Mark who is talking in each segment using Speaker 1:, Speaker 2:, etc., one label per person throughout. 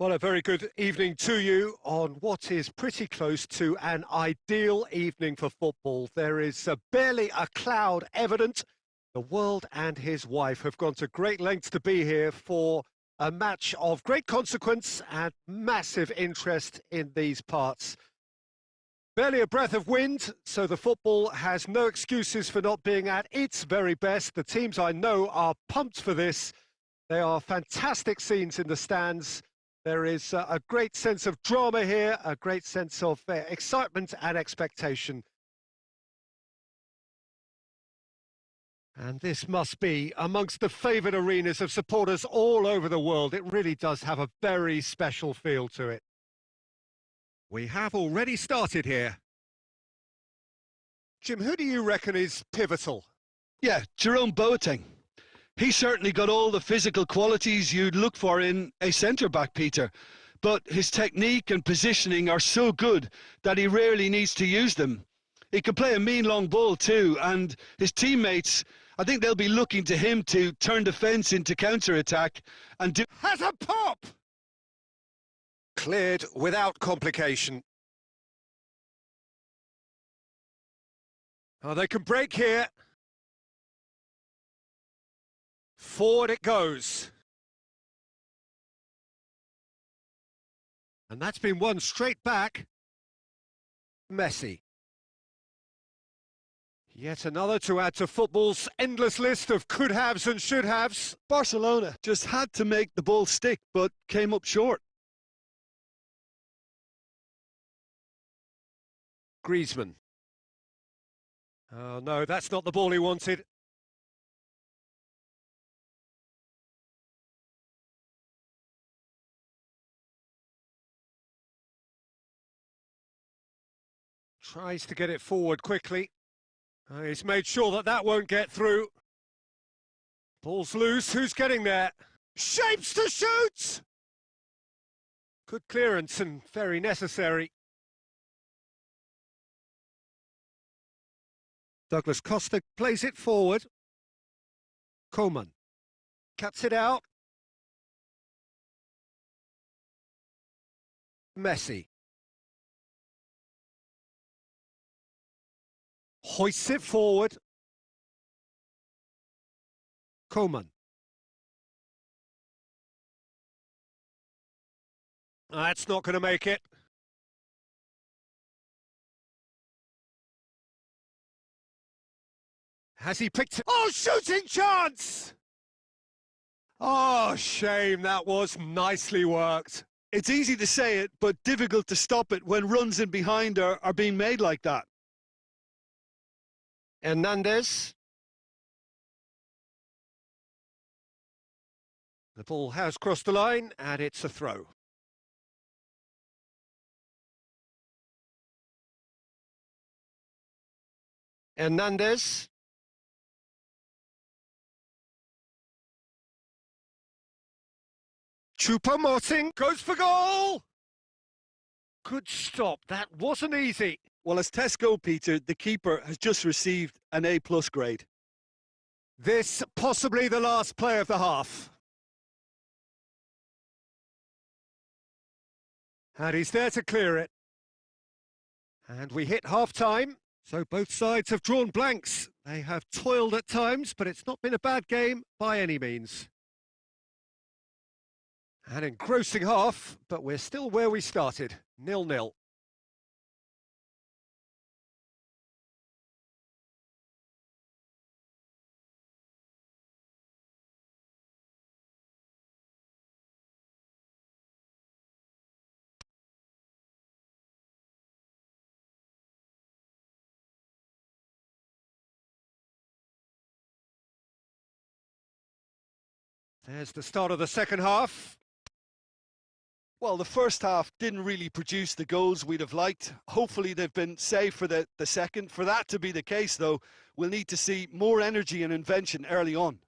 Speaker 1: Well, a very good evening to you on what is pretty close to an ideal evening for football. There is barely a cloud evident. The world and his wife have gone to great lengths to be here for a match of great consequence and massive interest in these parts. Barely a breath of wind, so the football has no excuses for not being at its very best. The teams I know are pumped for this. They are fantastic scenes in the stands. There is a great sense of drama here, a great sense of excitement and expectation. And this must be amongst the favoured arenas of supporters all over the world. It really does have a very special feel to it. We have already started here. Jim, who do you reckon is pivotal?
Speaker 2: Yeah, Jerome Boateng. He's certainly got all the physical qualities you'd look for in a centre-back, Peter. But his technique and positioning are so good that he rarely needs to use them. He can play a mean long ball too, and his teammates, I think they'll be looking to him to turn defence into counter-attack and do...
Speaker 1: Has a pop! Cleared without complication. Oh, they can break here. Forward it goes. And that's been won straight back. Messi. Yet another to add to football's endless list of could-haves and should-haves.
Speaker 2: Barcelona just had to make the ball stick, but came up short.
Speaker 1: Griezmann. Oh no, that's not the ball he wanted. Tries to get it forward quickly. He's made sure that that won't get through. Ball's loose, who's getting there? Shapes to shoot! Good clearance and very necessary. Douglas Costa plays it forward. Coman cuts it out. Messi. Hoists it forward. Coman. That's not going to make it. Has he picked it? Oh, shooting chance! Oh, shame, that was nicely worked.
Speaker 2: It's easy to say it, but difficult to stop it when runs in behind are being made like that.
Speaker 1: Hernandez. The ball has crossed the line, and it's a throw. Hernandez. Choupo-Moting goes for goal! Good stop, that wasn't easy.
Speaker 2: Well, as tests go, Peter, the keeper has just received an A+ grade.
Speaker 1: This possibly the last play of the half. And he's there to clear it. And we hit half-time, so both sides have drawn blanks. They have toiled at times, but it's not been a bad game by any means. An engrossing half, but we're still where we started, 0-0. There's the start of the second half.
Speaker 2: Well, the first half didn't really produce the goals we'd have liked. Hopefully they've been saved for the second. For that to be the case, though, we'll need to see more energy and invention early on.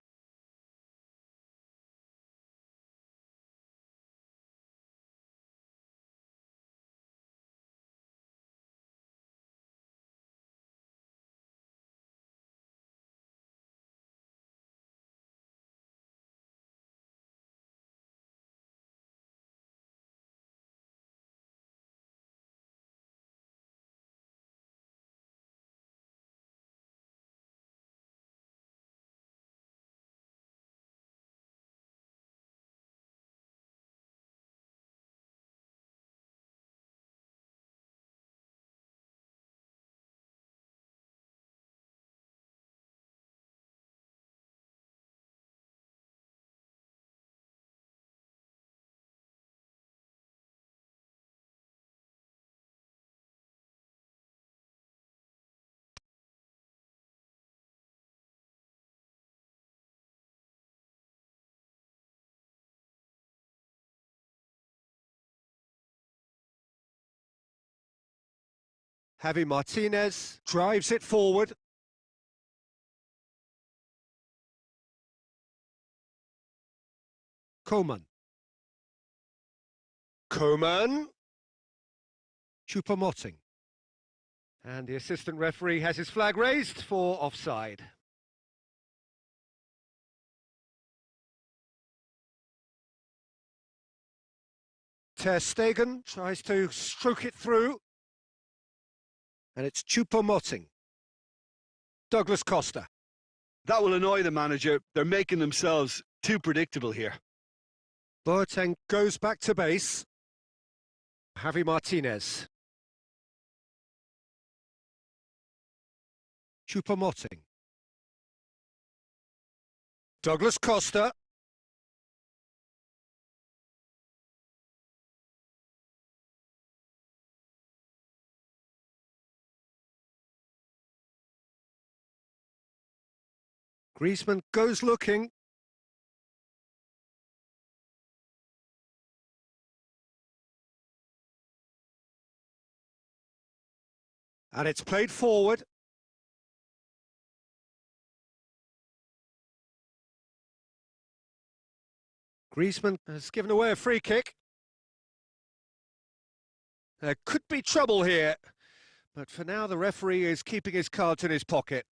Speaker 1: Javi Martinez drives it forward. Coman. Coman. Choupo-Moting. And the assistant referee has his flag raised for offside. Ter Stegen tries to stroke it through. And it's Choupo-Moting. Douglas Costa.
Speaker 2: That will annoy the manager. They're making themselves too predictable here.
Speaker 1: Boateng goes back to base. Javi Martinez. Choupo-Moting. Douglas Costa. Griezmann goes looking. And it's played forward. Griezmann has given away a free kick. There could be trouble here, but for now the referee is keeping his cards in his pocket.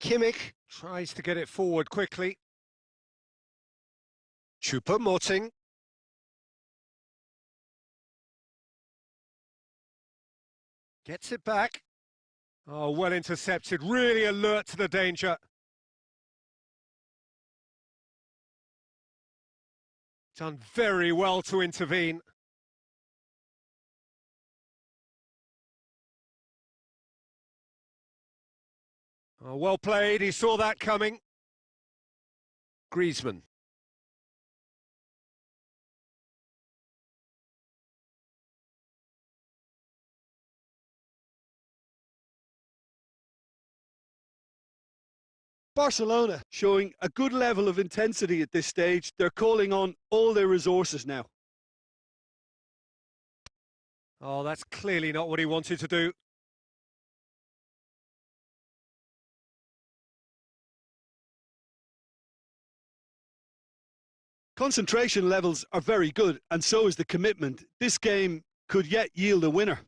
Speaker 1: Kimmich tries to get it forward quickly. Choupo-Moting. Gets it back. Oh, well intercepted, really alert to the danger. Done very well to intervene. Oh, well played, he saw that coming. Griezmann.
Speaker 2: Barcelona showing a good level of intensity at this stage. They're calling on all their resources now.
Speaker 1: Oh, that's clearly not what he wanted to do.
Speaker 2: Concentration levels are very good, and so is the commitment. This game could yet yield a winner.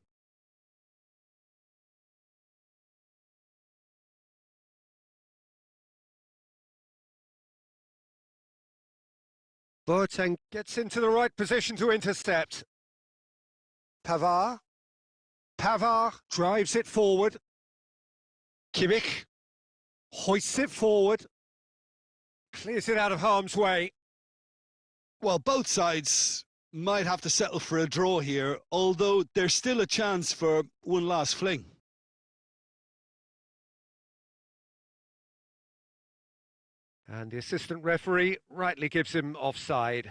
Speaker 1: Boateng gets into the right position to intercept. Pavard. Pavard drives it forward. Kimmich hoists it forward. Clears it out of harm's way.
Speaker 2: Well, both sides might have to settle for a draw here, although there's still a chance for one last fling.
Speaker 1: And the assistant referee rightly gives him offside.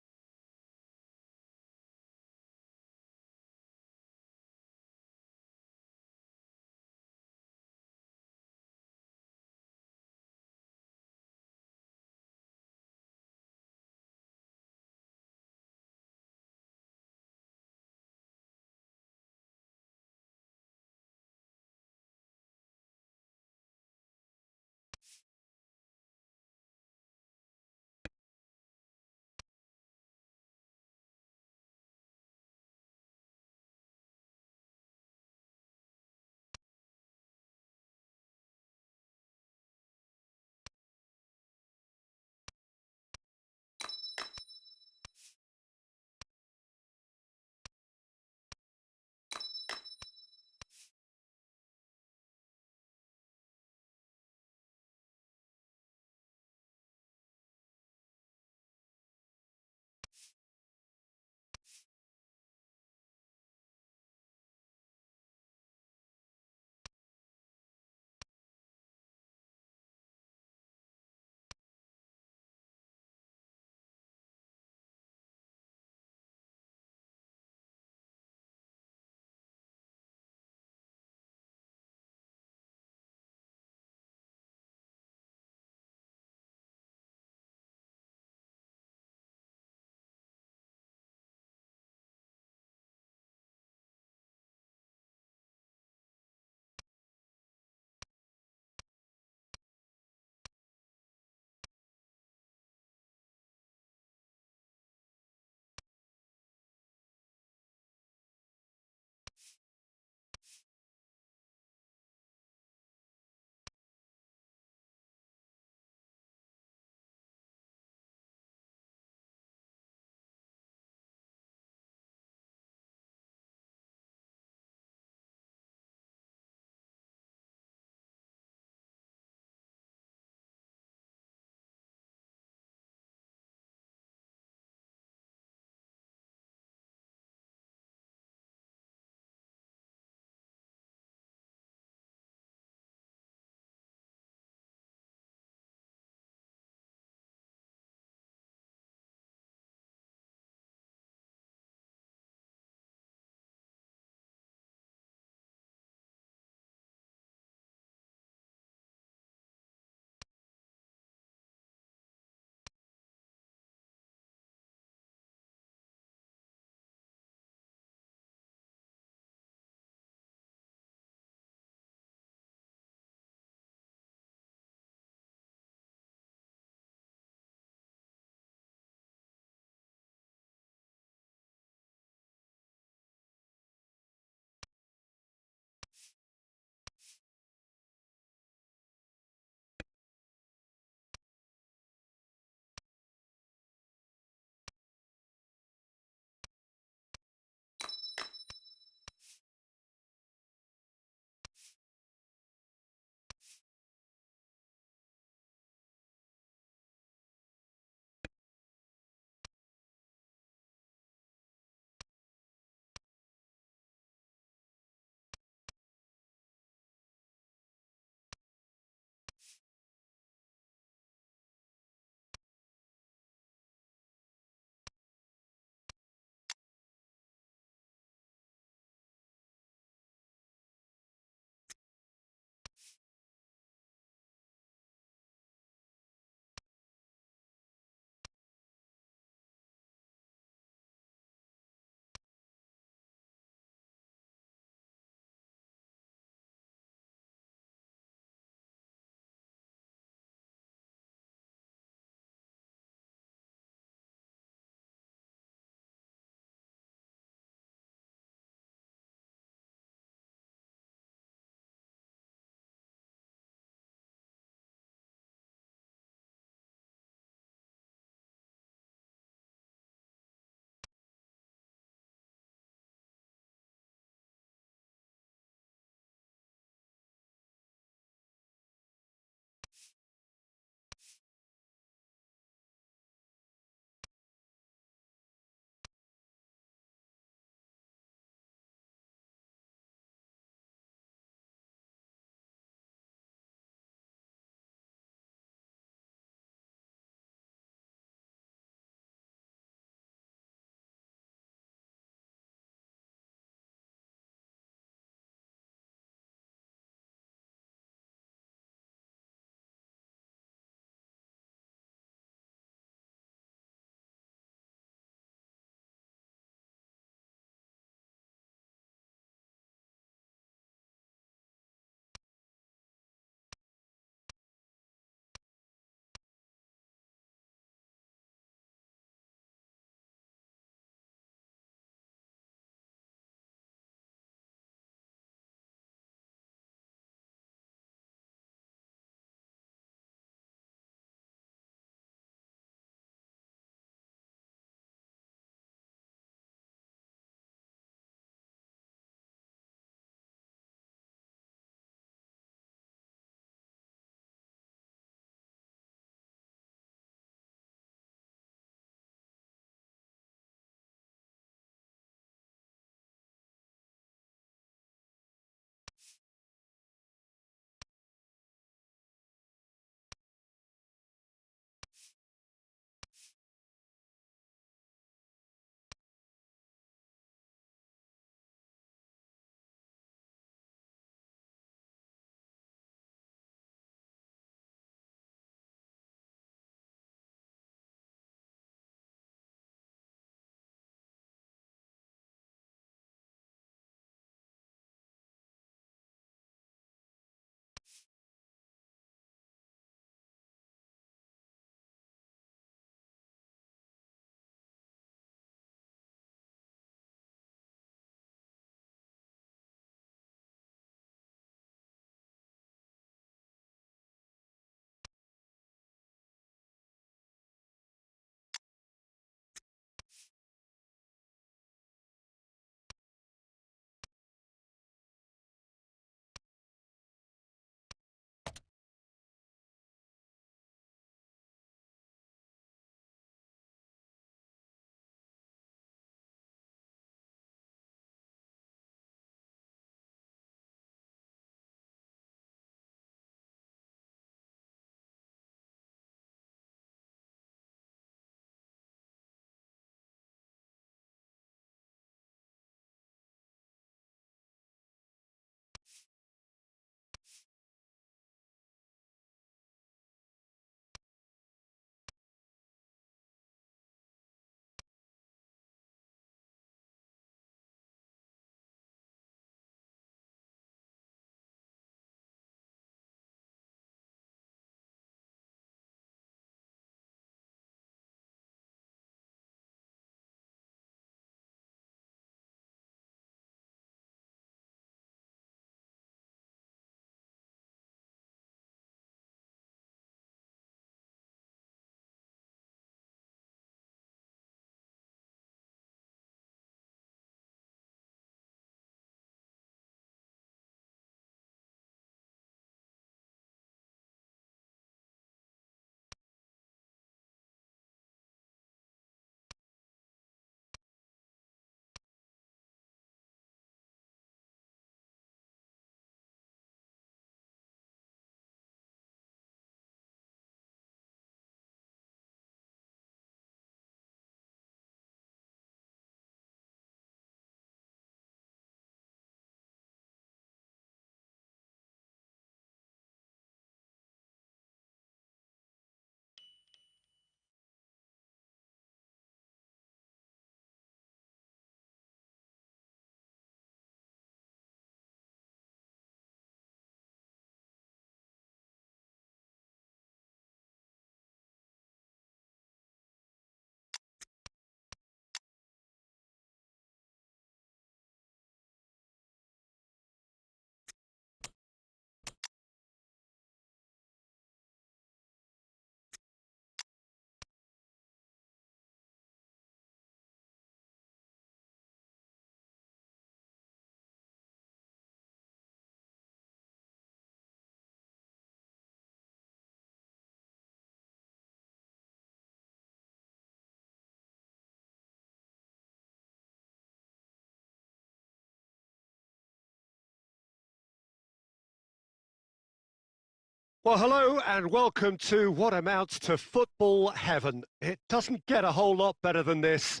Speaker 1: Well, hello and welcome to what amounts to football heaven. It doesn't get a whole lot better than this.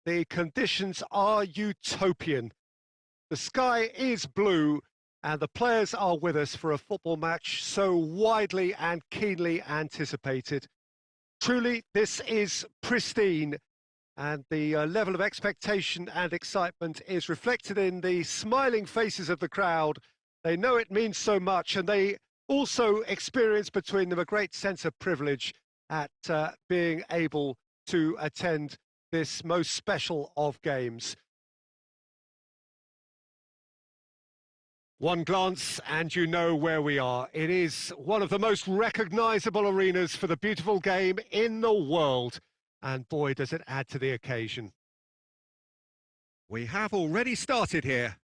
Speaker 1: The conditions are utopian. The sky is blue and the players are with us for a football match so widely and keenly anticipated. Truly, this is pristine, and the level of expectation and excitement is reflected in the smiling faces of the crowd. They know it means so much, and they also experience between them a great sense of privilege at being able to attend this most special of games. One glance and you know where we are. It is one of the most recognisable arenas for the beautiful game in the world. And boy, does it add to the occasion. We have already started here.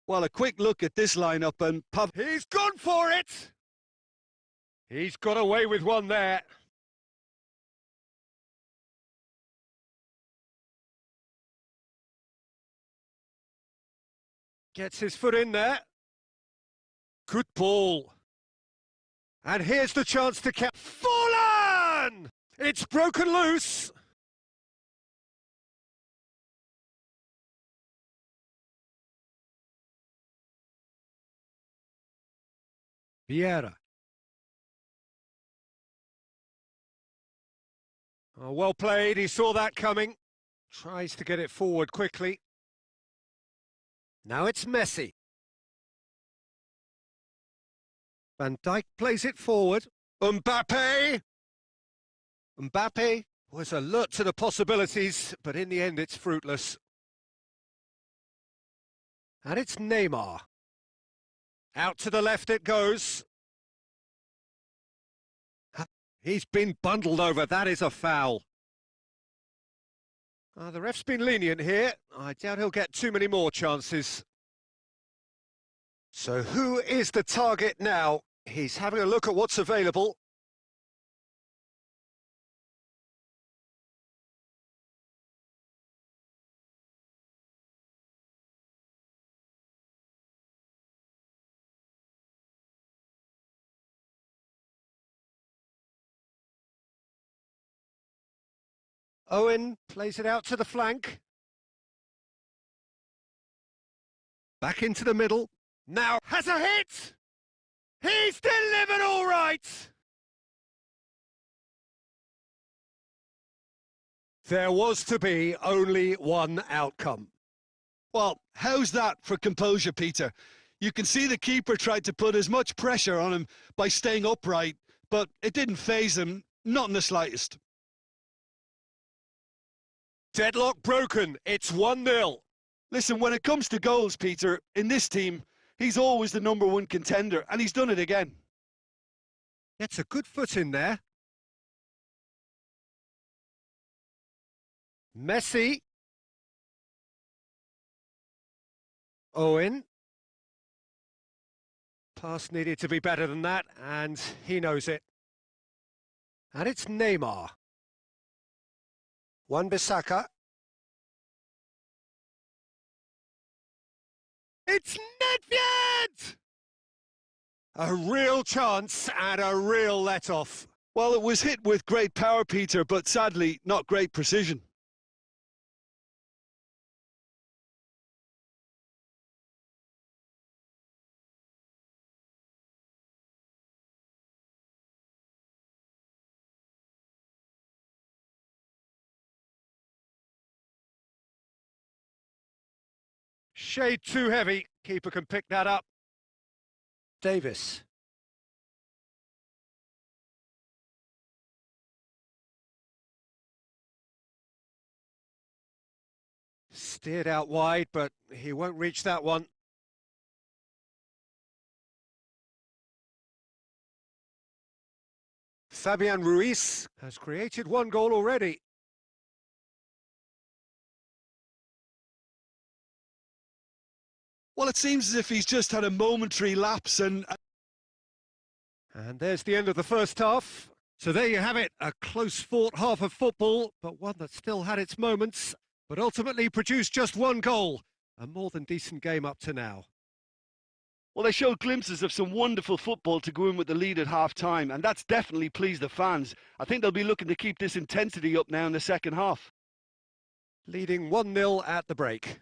Speaker 2: Well, a quick look at this lineup and
Speaker 1: He's gone for it! He's got away with one there. Gets his foot in there. Good ball. And here's the chance to catch. Fallen! It's broken loose. Vieira. Oh, well played, he saw that coming. Tries to get it forward quickly. Now it's Messi. Van Dijk plays it forward. Mbappe! Mbappe was alert to the possibilities, but in the end it's fruitless. And it's Neymar. Out to the left it goes. He's been bundled over, that is a foul. The ref's been lenient here. I doubt he'll get too many more chances. So who is the target now? He's having a look at what's available. Owen plays it out to the flank. Back into the middle. Now has a hit! He's delivered all right! There was to be only one outcome.
Speaker 2: Well, how's that for composure, Peter? You can see the keeper tried to put as much pressure on him by staying upright, but it didn't faze him, not in the slightest.
Speaker 1: Deadlock broken, it's 1-0.
Speaker 2: Listen, when it comes to goals, Peter, in this team, he's always the #1 contender, and he's done it again.
Speaker 1: Gets a good foot in there. Messi. Owen. Pass needed to be better than that, and he knows it. And it's Neymar. Wan-Bissaka. It's Nedved! A real chance and a real let-off.
Speaker 2: Well, it was hit with great power, Peter, but sadly, not great precision.
Speaker 1: Shade too heavy. Keeper can pick that up. Davis. Steered out wide, but he won't reach that one. Fabian Ruiz has created one goal already.
Speaker 2: Well, it seems as if he's just had a momentary lapse and
Speaker 1: there's the end of the first half. So there you have it, a close-fought half of football, but one that still had its moments, but ultimately produced just one goal. A more than decent game up to now.
Speaker 2: Well, they showed glimpses of some wonderful football to go in with the lead at half-time, and that's definitely pleased the fans. I think they'll be looking to keep this intensity up now in the second half.
Speaker 1: Leading 1-0 at the break.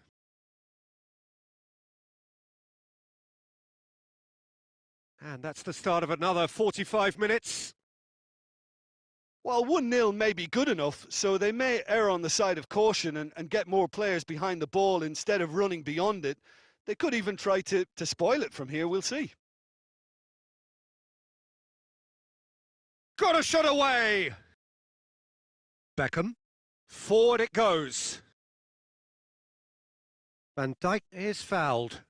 Speaker 1: And that's the start of another 45 minutes.
Speaker 2: Well, 1-0 may be good enough, so they may err on the side of caution and get more players behind the ball instead of running beyond it. They could even try to spoil it from here, we'll see.
Speaker 1: Got a shot away! Beckham. Forward it goes. Van Dijk is fouled.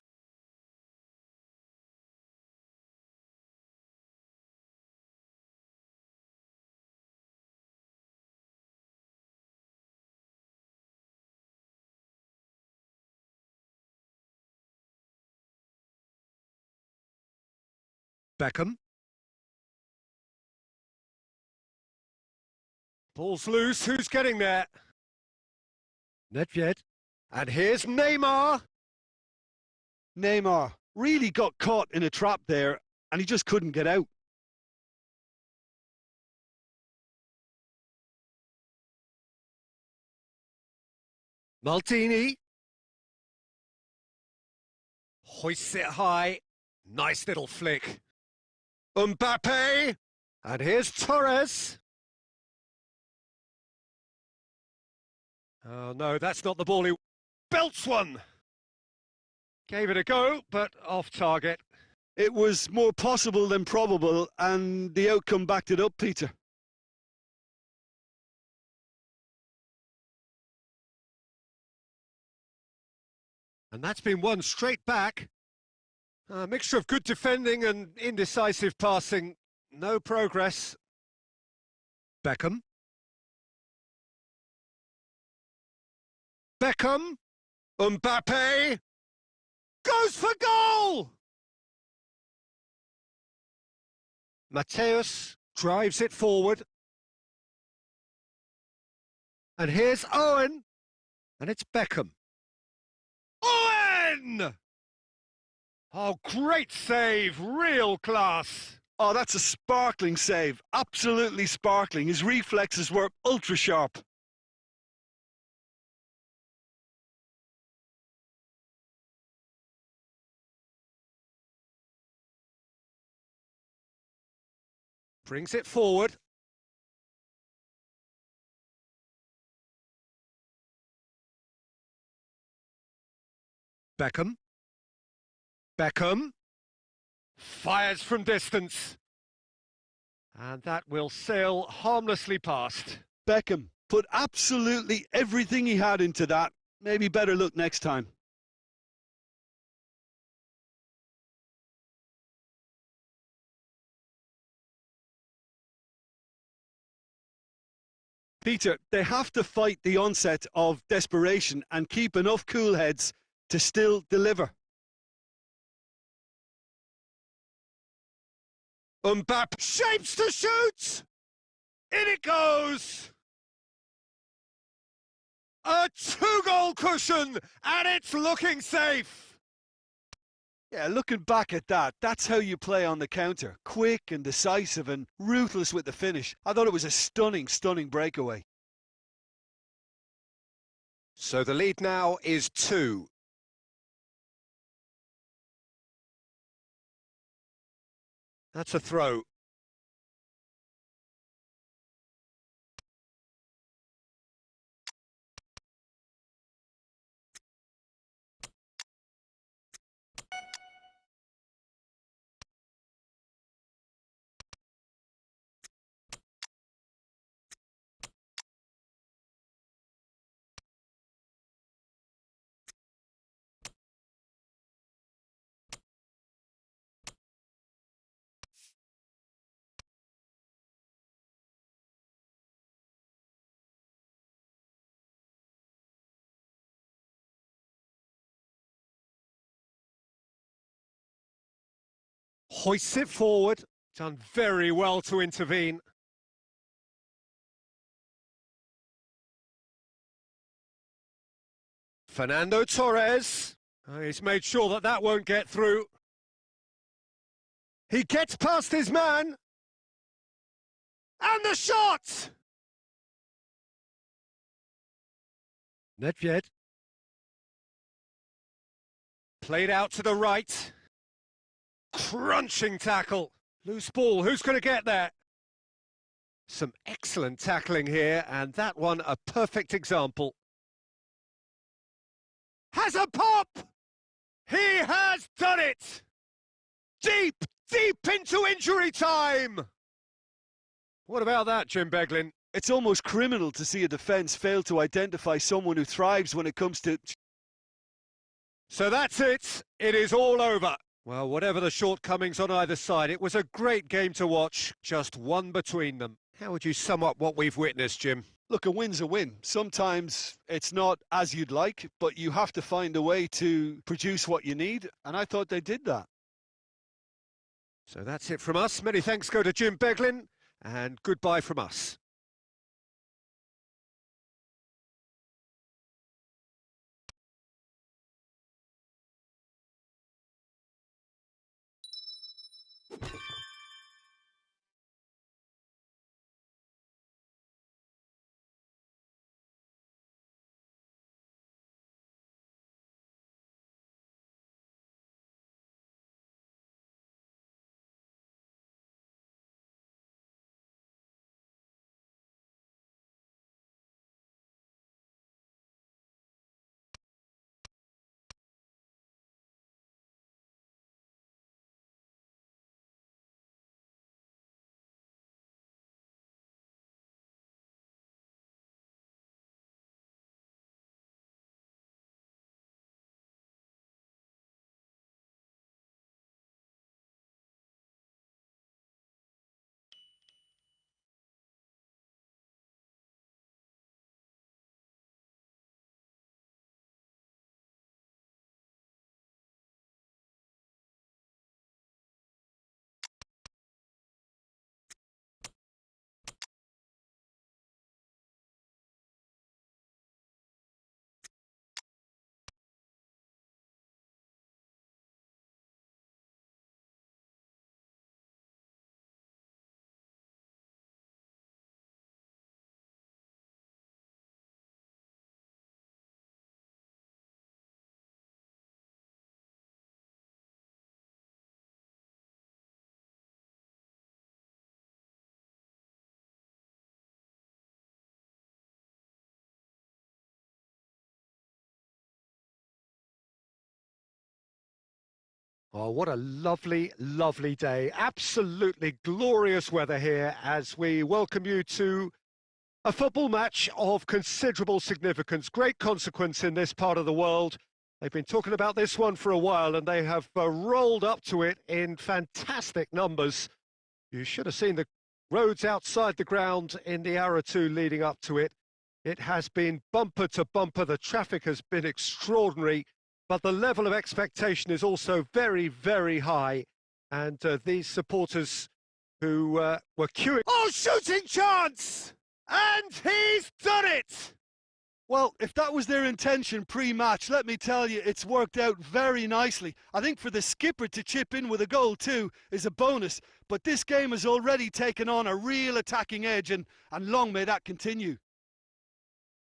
Speaker 1: Beckham. Ball's loose, who's getting there? Nedved. And here's Neymar.
Speaker 2: Neymar really got caught in a trap there, and he just couldn't get out.
Speaker 1: Maldini. Hoists it high. Nice little flick. Mbappe. And here's Torres. Oh no, that's not the ball he belts one. Gave it a go, but off target.
Speaker 2: It was more possible than probable, and the outcome backed it up, Peter.
Speaker 1: And that's been won straight back. A mixture of good defending and indecisive passing. No progress. Beckham. Beckham. Mbappe. Goes for goal! Mateus drives it forward. And here's Owen. And it's Beckham. Owen! Oh, great save. Real class.
Speaker 2: Oh, that's a sparkling save. Absolutely sparkling. His reflexes were ultra sharp.
Speaker 1: Brings it forward. Beckham. Beckham. Fires from distance. And that will sail harmlessly past.
Speaker 2: Beckham put absolutely everything he had into that. Maybe better luck next time. Peter, they have to fight the onset of desperation and keep enough cool heads to still deliver.
Speaker 1: Mbappe shapes to shoot! In it goes! A 2-goal cushion, and it's looking safe!
Speaker 2: Yeah, looking back at that, that's how you play on the counter. Quick and decisive and ruthless with the finish. I thought it was a stunning, stunning breakaway.
Speaker 1: So the lead now is 2. That's a throw. Hoists it forward. Done very well to intervene. Fernando Torres. He's made sure that that won't get through. He gets past his man. And the shot! Nedved. Played out to the right. Crunching tackle. Loose ball. Who's going to get there? Some excellent tackling here, and that one a perfect example. Has a pop! He has done it! Deep, deep into injury time! What about that, Jim Beglin?
Speaker 2: It's almost criminal to see a defence fail to identify someone who thrives when it comes to...
Speaker 1: So that's it. It is all over. Well, whatever the shortcomings on either side, it was a great game to watch, just one between them. How would you sum up what we've witnessed, Jim?
Speaker 2: Look, a win's a win. Sometimes it's not as you'd like, but you have to find a way to produce what you need, and I thought they did that.
Speaker 1: So that's it from us. Many thanks go to Jim Beglin, and goodbye from us. Oh, what a lovely, lovely day. Absolutely glorious weather here as we welcome you to a football match of considerable significance, great consequence in this part of the world. They've been talking about this one for a while and they have rolled up to it in fantastic numbers. You should have seen the roads outside the ground in the hour or two leading up to it. It has been bumper to bumper. The traffic has been extraordinary. But the level of expectation is also very, very high. And these supporters who were queuing... Oh, shooting chance! And he's done it!
Speaker 2: Well, if that was their intention pre-match, let me tell you, it's worked out very nicely. I think for the skipper to chip in with a goal too is a bonus. But this game has already taken on a real attacking edge, and long may that continue.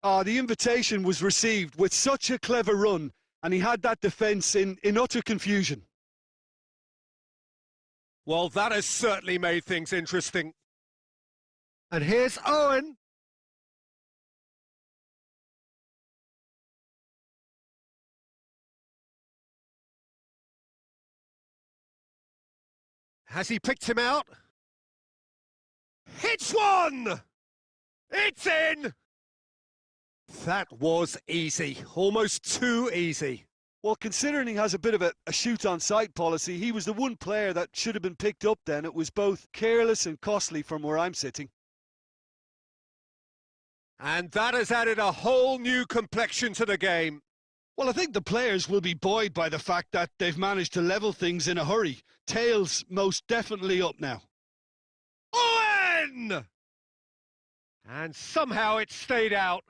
Speaker 2: The invitation was received with such a clever run. And he had that defence in utter confusion.
Speaker 1: Well, that has certainly made things interesting. And here's Owen. Has he picked him out? Hits one! It's in! That was easy, almost too easy.
Speaker 2: Well, considering he has a bit of a shoot-on-sight policy, he was the one player that should have been picked up then. It was both careless and costly from where I'm sitting.
Speaker 1: And that has added a whole new complexion to the game.
Speaker 2: Well, I think the players will be buoyed by the fact that they've managed to level things in a hurry. Tails most definitely up now.
Speaker 1: Owen! And somehow it stayed out.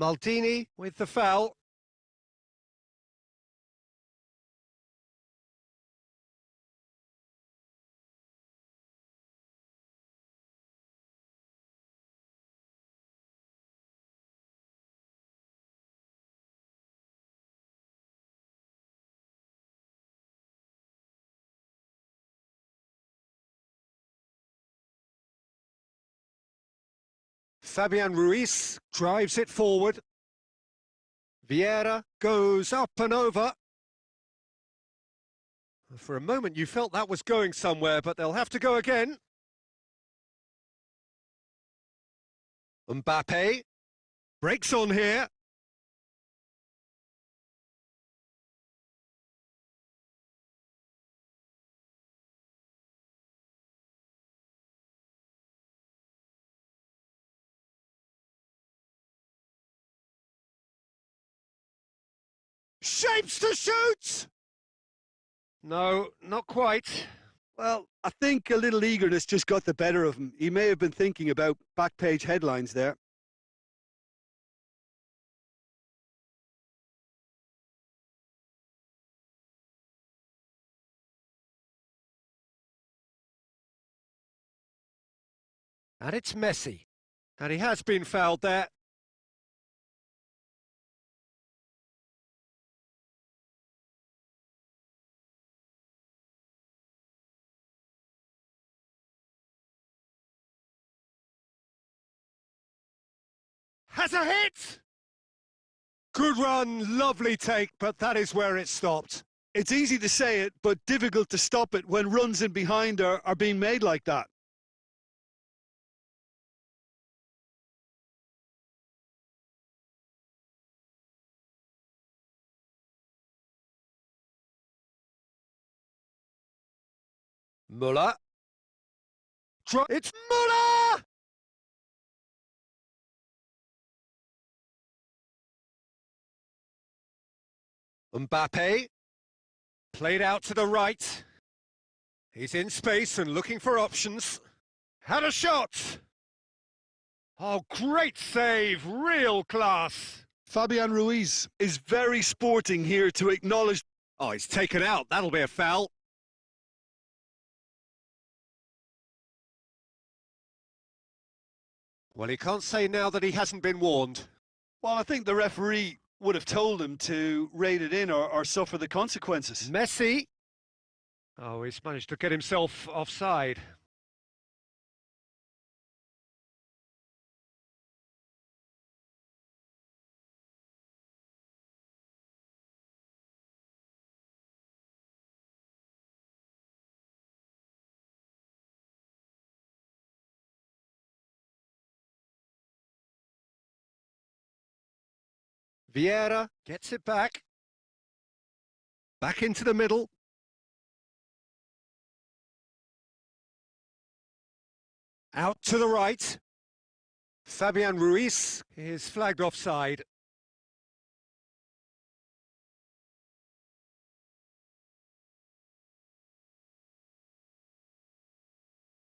Speaker 1: Maldini with the foul. Fabian Ruiz drives it forward. Vieira goes up and over. For a moment you felt that was going somewhere, but they'll have to go again. Mbappe breaks on here. Shapes to shoot! No, not quite.
Speaker 2: Well, I think a little eagerness just got the better of him. He may have been thinking about back page headlines there.
Speaker 1: And it's Messi. And he has been fouled there. Has a hit! Good run, lovely take, but that is where it stopped.
Speaker 2: It's easy to say it, but difficult to stop it when runs in behind are being made like that.
Speaker 1: Muller. It's Muller! Mbappe. Played out to the right. He's in space and looking for options. Had a shot! Oh, great save, real class.
Speaker 2: Fabian Ruiz is very sporting here to acknowledge.
Speaker 1: Oh, he's taken out, that'll be a foul. Well, he can't say now that he hasn't been warned.
Speaker 2: Well, I think the referee would have told him to rate it in or suffer the consequences.
Speaker 1: Messi. Oh, he's managed to get himself offside. Vieira gets it back. Back into the middle. Out to the right. Fabian Ruiz is flagged offside.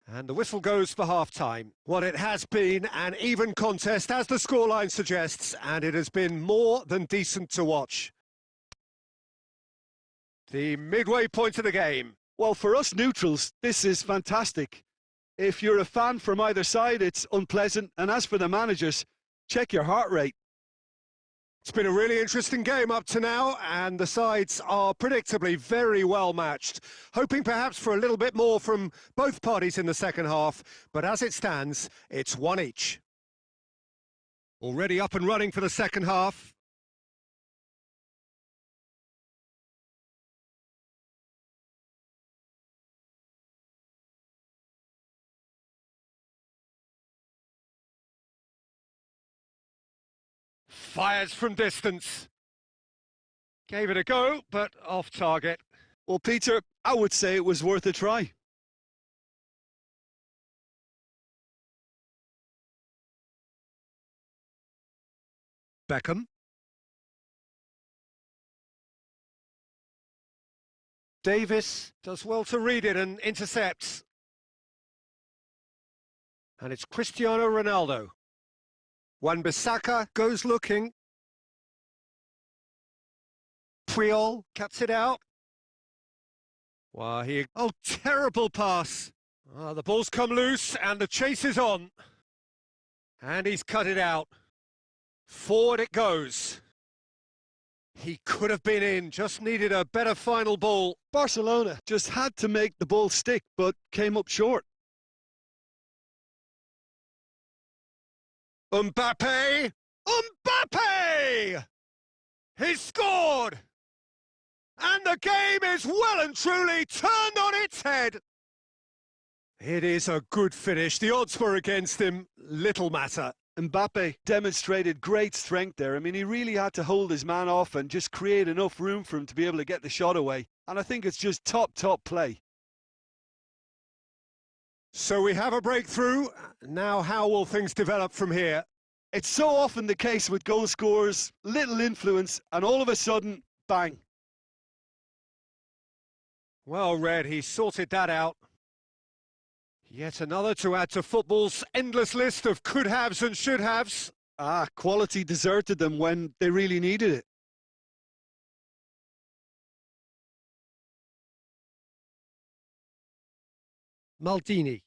Speaker 1: And the whistle goes for half-time. Well, it has been an even contest, as the scoreline suggests, and it has been more than decent to watch. The midway point of the game.
Speaker 2: Well, for us neutrals, this is fantastic. If you're a fan from either side, it's unpleasant. And as for the managers, check your heart rate.
Speaker 1: It's been a really interesting game up to now, and the sides are predictably very well matched. Hoping perhaps for a little bit more from both parties in the second half, but as it stands, it's one each. Already up and running for the second half. Fires from distance. Gave it a go, but off target.
Speaker 2: Well, Peter, I would say it was worth a try.
Speaker 1: Beckham. Davis does well to read it and intercepts. And it's Cristiano Ronaldo. Wan-Bissaka goes looking. Puyol cuts it out. Oh, terrible pass. The ball's come loose and the chase is on. And he's cut it out. Forward it goes. He could have been in, just needed a better final ball.
Speaker 2: Barcelona just had to make the ball stick, but came up short.
Speaker 1: Mbappe! Mbappe! He's scored! And the game is well and truly turned on its head. It is a good finish. The odds were against him. Little matter.
Speaker 2: Mbappe demonstrated great strength there. I mean, he really had to hold his man off and just create enough room for him to be able to get the shot away. And I think it's just top play.
Speaker 1: So we have a breakthrough. Now how will things develop from here?
Speaker 2: It's so often the case with goal scorers, little influence, and all of a sudden, bang.
Speaker 1: Well read, he sorted that out. Yet another to add to football's endless list of could-haves and should-haves.
Speaker 2: Quality deserted them when they really needed it.
Speaker 1: Maldini.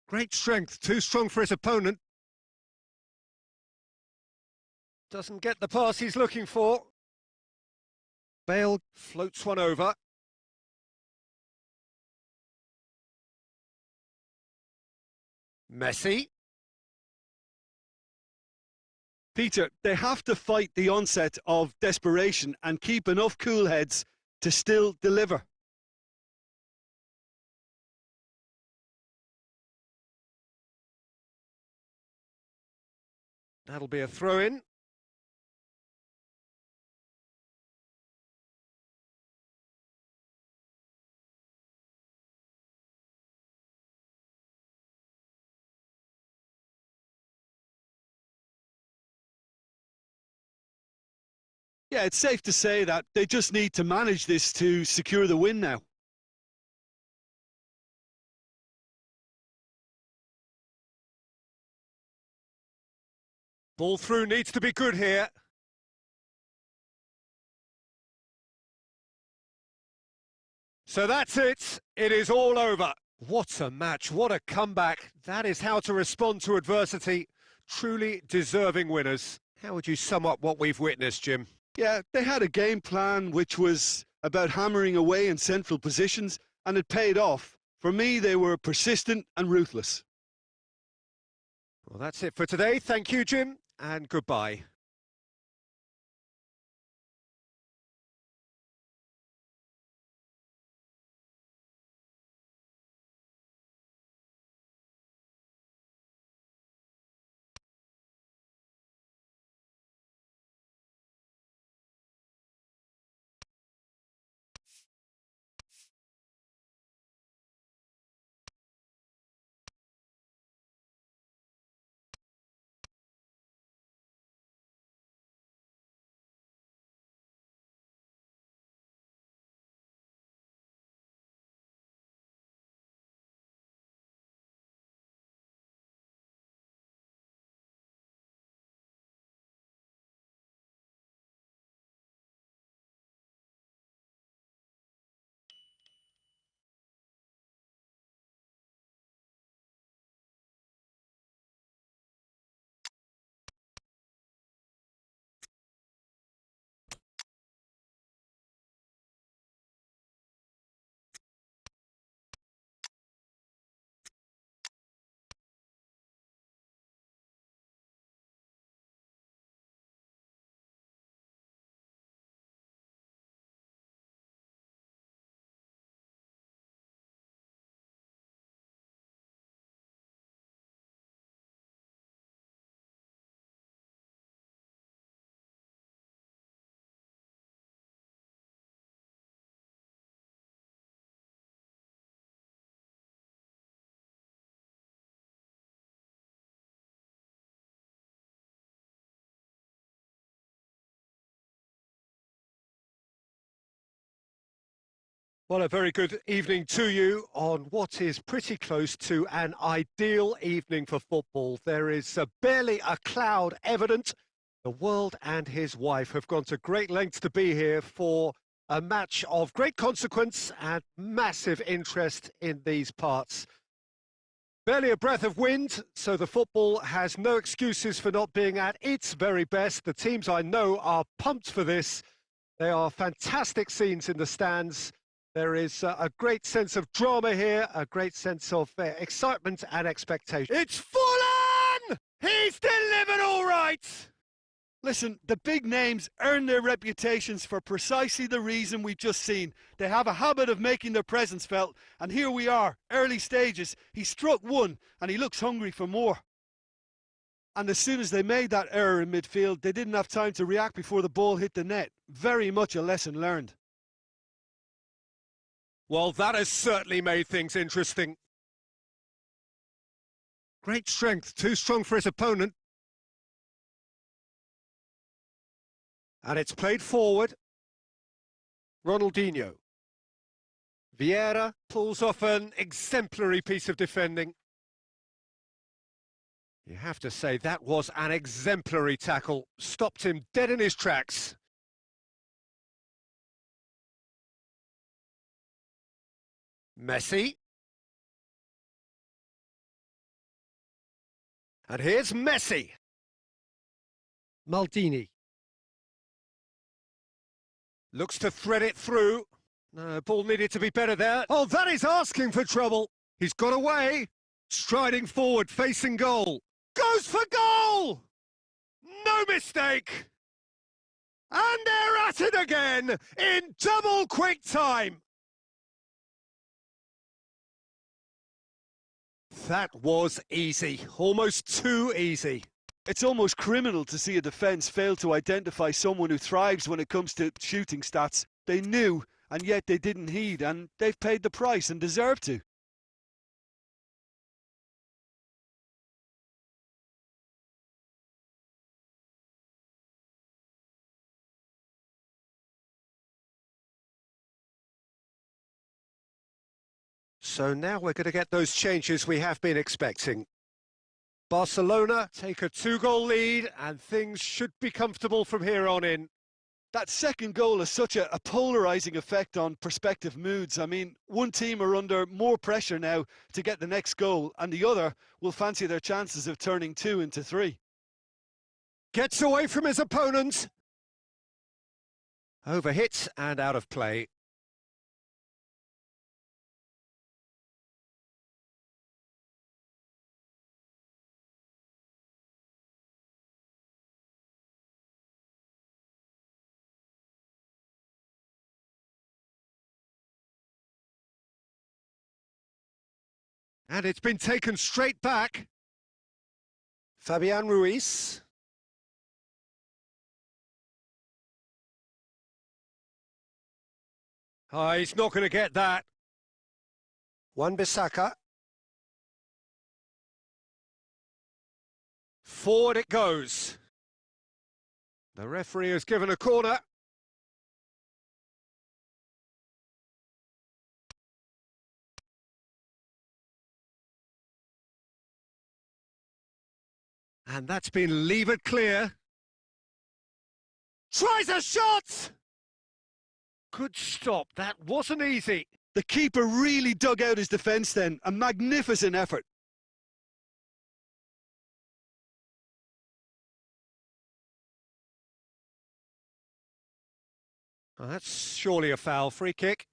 Speaker 1: Great strength, too strong for his opponent. Doesn't get the pass he's looking for. Bale floats one over. Messi.
Speaker 2: Peter, they have to fight the onset of desperation and keep enough cool heads to still deliver.
Speaker 1: That'll be a throw-in.
Speaker 2: Yeah, it's safe to say that they just need to manage this to secure the win now.
Speaker 1: Ball through needs to be good here. So that's it. It is all over. What a match. What a comeback. That is how to respond to adversity. Truly deserving winners. How would you sum up what we've witnessed, Jim?
Speaker 2: Yeah, they had a game plan which was about hammering away in central positions, and it paid off. For me, they were persistent and ruthless.
Speaker 1: Well, that's it for today. Thank you, Jim, and goodbye. Well, a very good evening to you on what is pretty close to an ideal evening for football. There is barely a cloud evident. The world and his wife have gone to great lengths to be here for a match of great consequence and massive interest in these parts. Barely a breath of wind, so the football has no excuses for not being at its very best. The teams I know are pumped for this. They are fantastic scenes in the stands. There is a great sense of drama here, a great sense of excitement and expectation. It's Fulham! He's delivered all right!
Speaker 2: Listen, the big names earn their reputations for precisely the reason we've just seen. They have a habit of making their presence felt, and here we are, early stages. He struck one, and he looks hungry for more. And as soon as they made that error in midfield, they didn't have time to react before the ball hit the net. Very much a lesson learned.
Speaker 1: Well, that has certainly made things interesting. Great strength, too strong for his opponent. And it's played forward. Ronaldinho. Vieira pulls off an exemplary piece of defending. You have to say that was an exemplary tackle. Stopped him dead in his tracks. Messi. And here's Messi. Maldini. Looks to thread it through. No, ball needed to be better there. Oh, that is asking for trouble. He's got away. Striding forward, facing goal. Goes for goal! No mistake! And they're at it again in double quick time. That was easy, almost too easy.
Speaker 2: It's almost criminal to see a defence fail to identify someone who thrives when it comes to shooting stats. They knew, and yet they didn't heed, and they've paid the price and deserve to.
Speaker 1: So now we're going to get those changes we have been expecting. Barcelona take a 2-goal lead and things should be comfortable from here on in.
Speaker 2: That second goal has such a polarising effect on prospective moods. I mean, one team are under more pressure now to get the next goal, and the other will fancy their chances of turning 2 into 3.
Speaker 1: Gets away from his opponent. Overhit and out of play. And it's been taken straight back. Fabian Ruiz. Oh, he's not going to get that. Wan-Bissaka. Forward it goes. The referee has given a corner. And that's been levered clear. Tries a shot! Good stop, that wasn't easy.
Speaker 2: The keeper really dug out his defence then, a magnificent effort.
Speaker 1: Oh, that's surely a foul, free kick.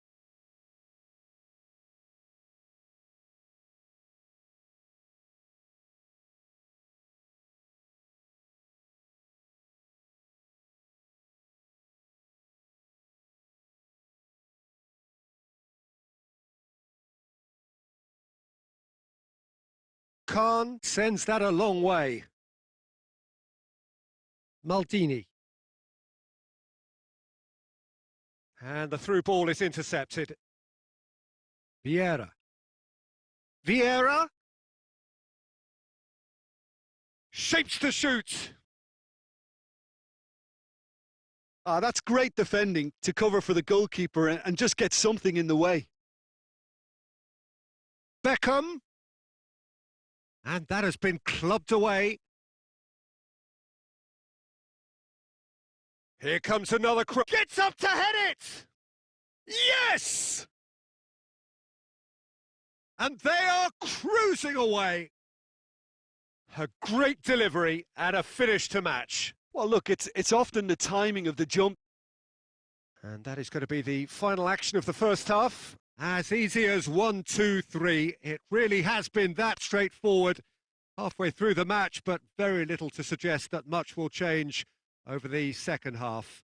Speaker 1: Khan sends that a long way. Maldini. And the through ball is intercepted. Vieira. Vieira. Shapes to shoot.
Speaker 2: Ah, that's great defending to cover for the goalkeeper and just get something in the way.
Speaker 1: Beckham. And that has been clubbed away. Here comes another cross. Gets up to head it! Yes! And they are cruising away. A great delivery and a finish to match.
Speaker 2: Well, look, it's often the timing of the jump.
Speaker 1: And that is going to be the final action of the first half. As easy as 1, 2, 3. It really has been that straightforward halfway through the match, but very little to suggest that much will change over the second half.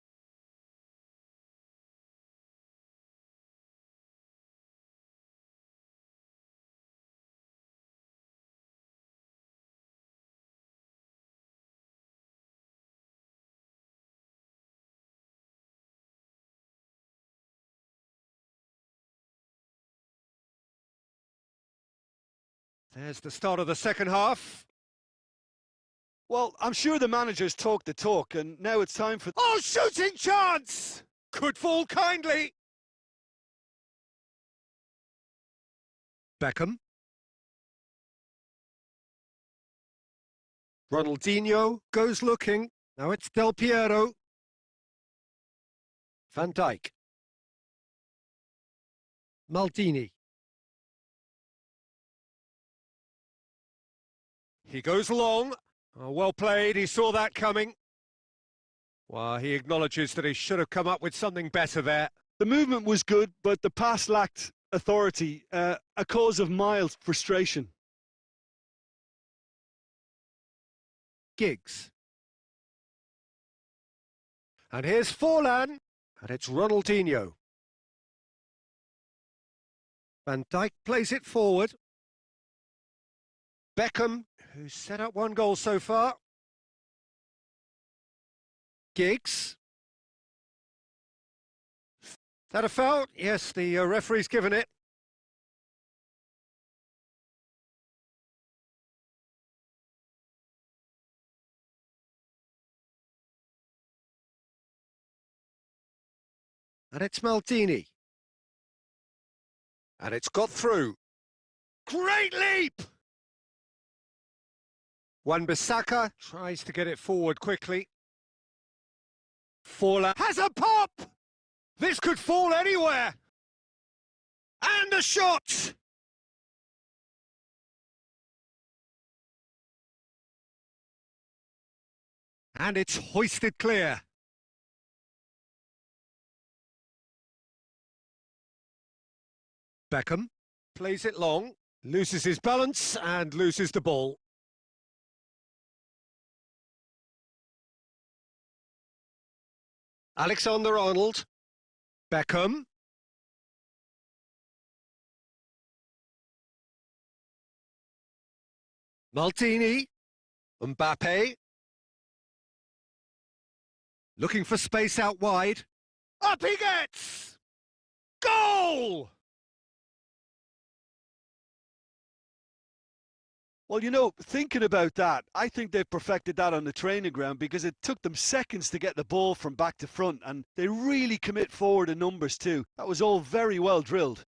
Speaker 1: There's the start of the second half.
Speaker 2: Well, I'm sure the manager's talked the talk, and now it's time for...
Speaker 1: Oh, shooting chance! Could fall kindly. Beckham. Ronaldinho goes looking. Now it's Del Piero. Van Dijk. Maldini. He goes long. Oh, well played, he saw that coming. Well, he acknowledges that he should have come up with something better there.
Speaker 2: The movement was good, but the pass lacked authority, a cause of mild frustration.
Speaker 1: Giggs. And here's Forlan, and it's Ronaldinho. Van Dijk plays it forward. Beckham, who's set up one goal so far. Giggs. Is that a foul? Yes, the referee's given it. And it's Maldini. And it's got through. Great leap! Wan-Bissaka tries to get it forward quickly. Forlan has a pop! This could fall anywhere! And a shot! And it's hoisted clear. Beckham plays it long, loses his balance and loses the ball. Alexander-Arnold. Beckham. Maldini. Mbappe. Looking for space out wide. Up he gets! Goal!
Speaker 2: Well, you know, thinking about that, I think they've perfected that on the training ground because it took them seconds to get the ball from back to front, and they really commit forward in numbers too. That was all very well drilled.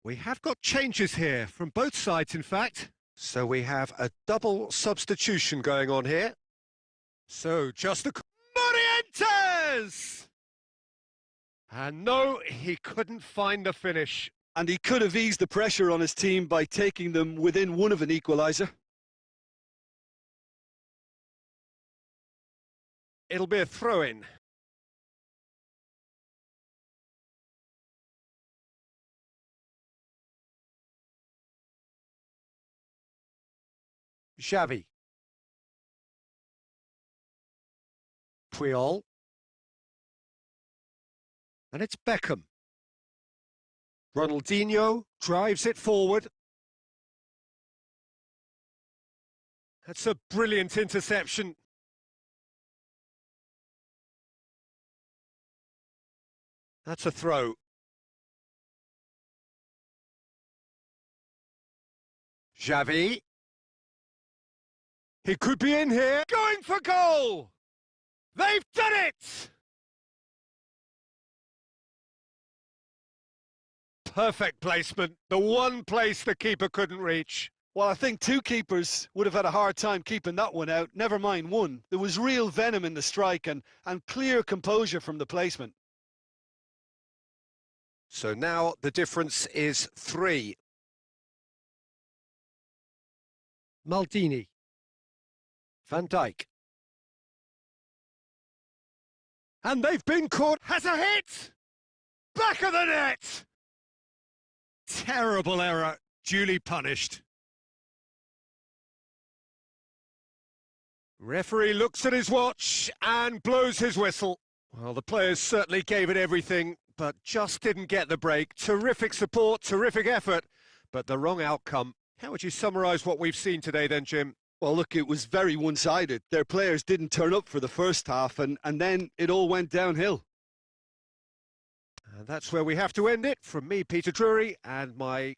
Speaker 1: We have got changes here from both sides, in fact. So we have a double substitution going on here. So just a... Morientes! And no, he couldn't find the finish.
Speaker 2: And he could have eased the pressure on his team by taking them within one of an equaliser.
Speaker 1: It'll be a throw-in. Xavi. Puyol. And it's Beckham. Ronaldinho drives it forward. That's a brilliant interception. That's a throw. Xavi. He could be in here. Going for goal! They've done it! Perfect placement. The one place the keeper couldn't reach.
Speaker 2: Well, I think two keepers would have had a hard time keeping that one out, never mind one. There was real venom in the strike and clear composure from the placement.
Speaker 1: So now the difference is 3. Maldini. Van Dijk. And they've been caught. Has a hit! Back of the net! Terrible error, duly punished. Referee looks at his watch and blows his whistle. Well, the players certainly gave it everything, but just didn't get the break. Terrific support, terrific effort, but the wrong outcome. How would you summarise what we've seen today then, Jim?
Speaker 2: Well, look, it was very one-sided. Their players didn't turn up for the first half, and then it all went downhill.
Speaker 1: And that's where we have to end it. From me, Peter Drury, and my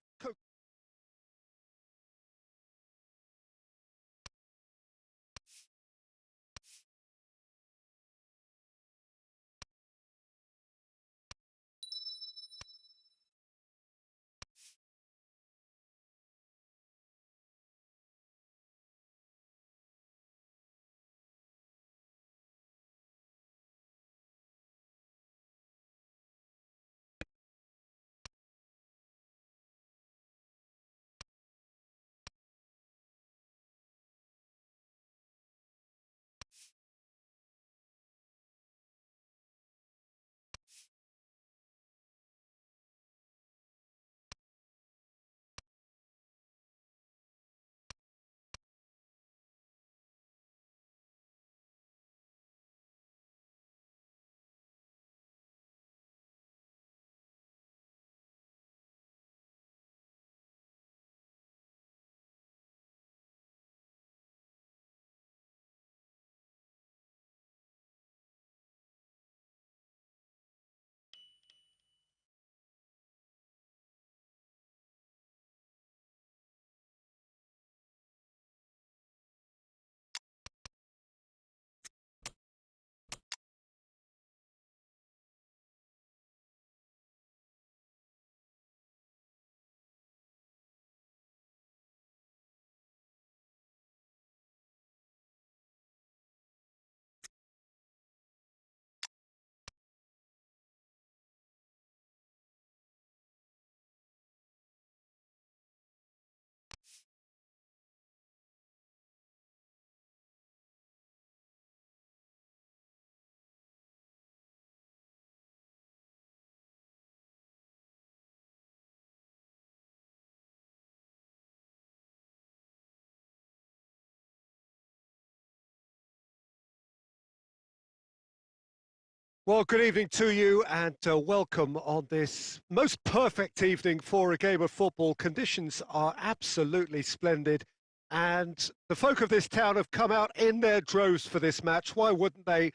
Speaker 1: Well, good evening to you and welcome on this most perfect evening for a game of football. Conditions are absolutely splendid and the folk of this town have come out in their droves for this match. Why wouldn't they?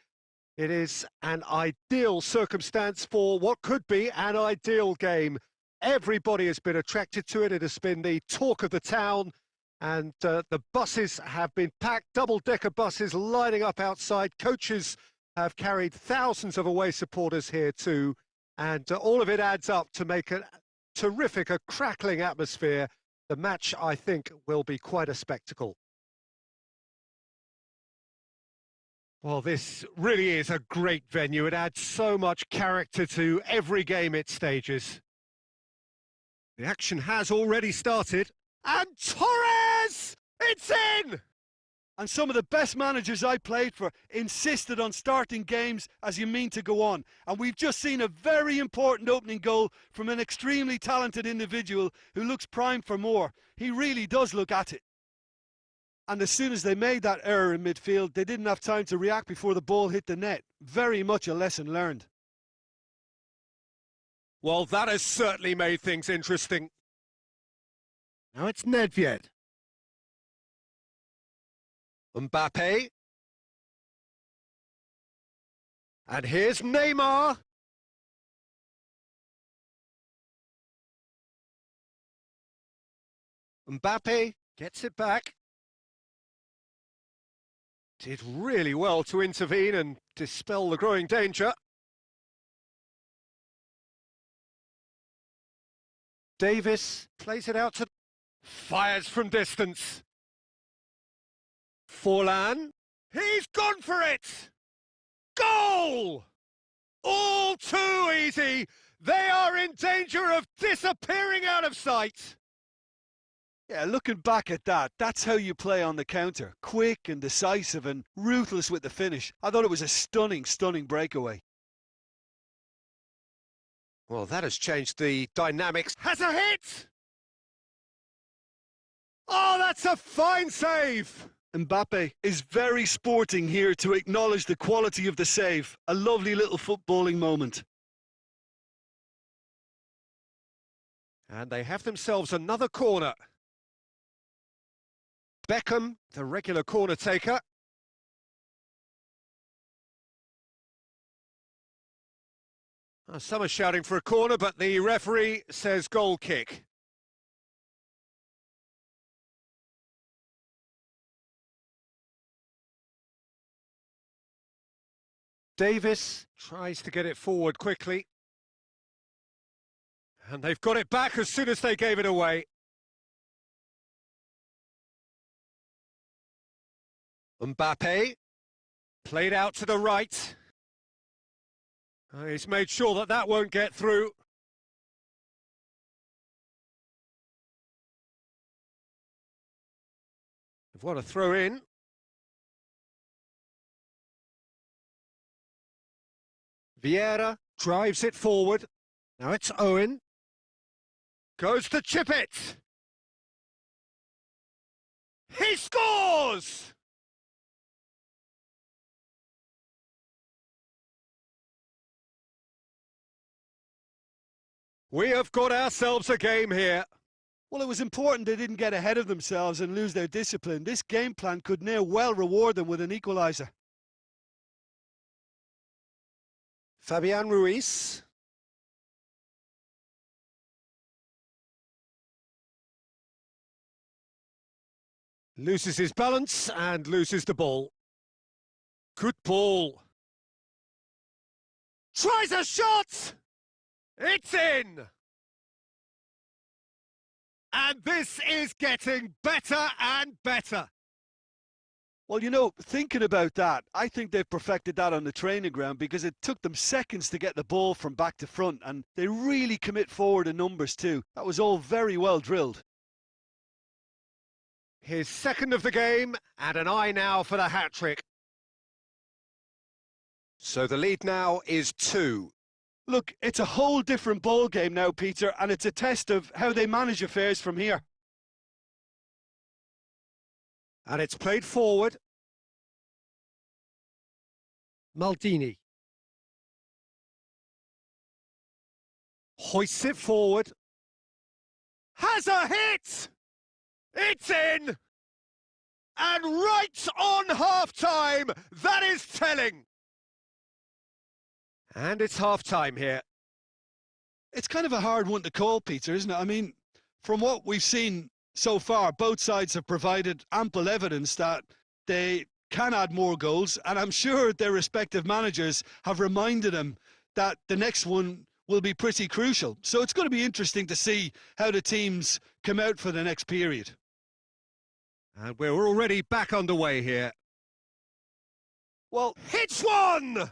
Speaker 1: It is an ideal circumstance for what could be an ideal game. Everybody has been attracted to it. It has been the talk of the town and the buses have been packed, double-decker buses lining up outside. Coaches have carried thousands of away supporters here too, and all of it adds up to make a terrific, a crackling atmosphere. The match, I think, will be quite a spectacle. Well, this really is a great venue. It adds so much character to every game it stages. The action has already started, and Torres! It's in!
Speaker 2: And some of the best managers I played for insisted on starting games as you mean to go on. And we've just seen a very important opening goal from an extremely talented individual who looks primed for more. He really does look at it. And as soon as they made that error in midfield, they didn't have time to react before the ball hit the net. Very much a lesson learned.
Speaker 1: Well, that has certainly made things interesting. Now it's Nedved. Mbappe. And here's Neymar. Mbappe gets it back. Did really well to intervene and dispel the growing danger. Davis plays it out to... Fires from distance. Forlan. He's gone for it! Goal! All too easy. They are in danger of disappearing out of sight.
Speaker 2: Yeah, looking back at that, that's how you play on the counter. Quick and decisive and ruthless with the finish. I thought it was a stunning, stunning breakaway.
Speaker 1: Well, that has changed the dynamics. Has a hit! Oh, that's a fine save!
Speaker 2: Mbappe is very sporting here to acknowledge the quality of the save. A lovely little footballing moment.
Speaker 1: And they have themselves another corner. Beckham, the regular corner taker. Some are shouting for a corner, but the referee says goal kick. Davis tries to get it forward quickly. And they've got it back as soon as they gave it away. Mbappe, played out to the right. He's made sure that that won't get through. They've won a throw in. Vieira drives it forward. Now it's Owen. Goes to chip it. He scores! We have got ourselves a game here.
Speaker 2: Well, it was important they didn't get ahead of themselves and lose their discipline. This game plan could now well reward them with an equaliser.
Speaker 1: Fabian Ruiz. Loses his balance and loses the ball. Good ball. Tries a shot! It's in! And this is getting better and better.
Speaker 2: Well, you know, thinking about that, I think they've perfected that on the training ground because it took them seconds to get the ball from back to front, and they really commit forward in numbers too. That was all very well drilled.
Speaker 1: His second of the game, and an eye now for the hat-trick. So the lead now is 2.
Speaker 2: Look, it's a whole different ball game now, Peter, and it's a test of how they manage affairs from here.
Speaker 1: And it's played forward. Maldini. Hoists it forward. Has a hit! It's in! And right on half-time, that is telling. And it's half-time here.
Speaker 2: It's kind of a hard one to call, Peter, isn't it? I mean, from what we've seen so far, both sides have provided ample evidence that they can add more goals, and I'm sure their respective managers have reminded them that the next one will be pretty crucial. So it's going to be interesting to see how the teams come out for the next period.
Speaker 1: And we're already back underway here.
Speaker 2: Well,
Speaker 1: hits one!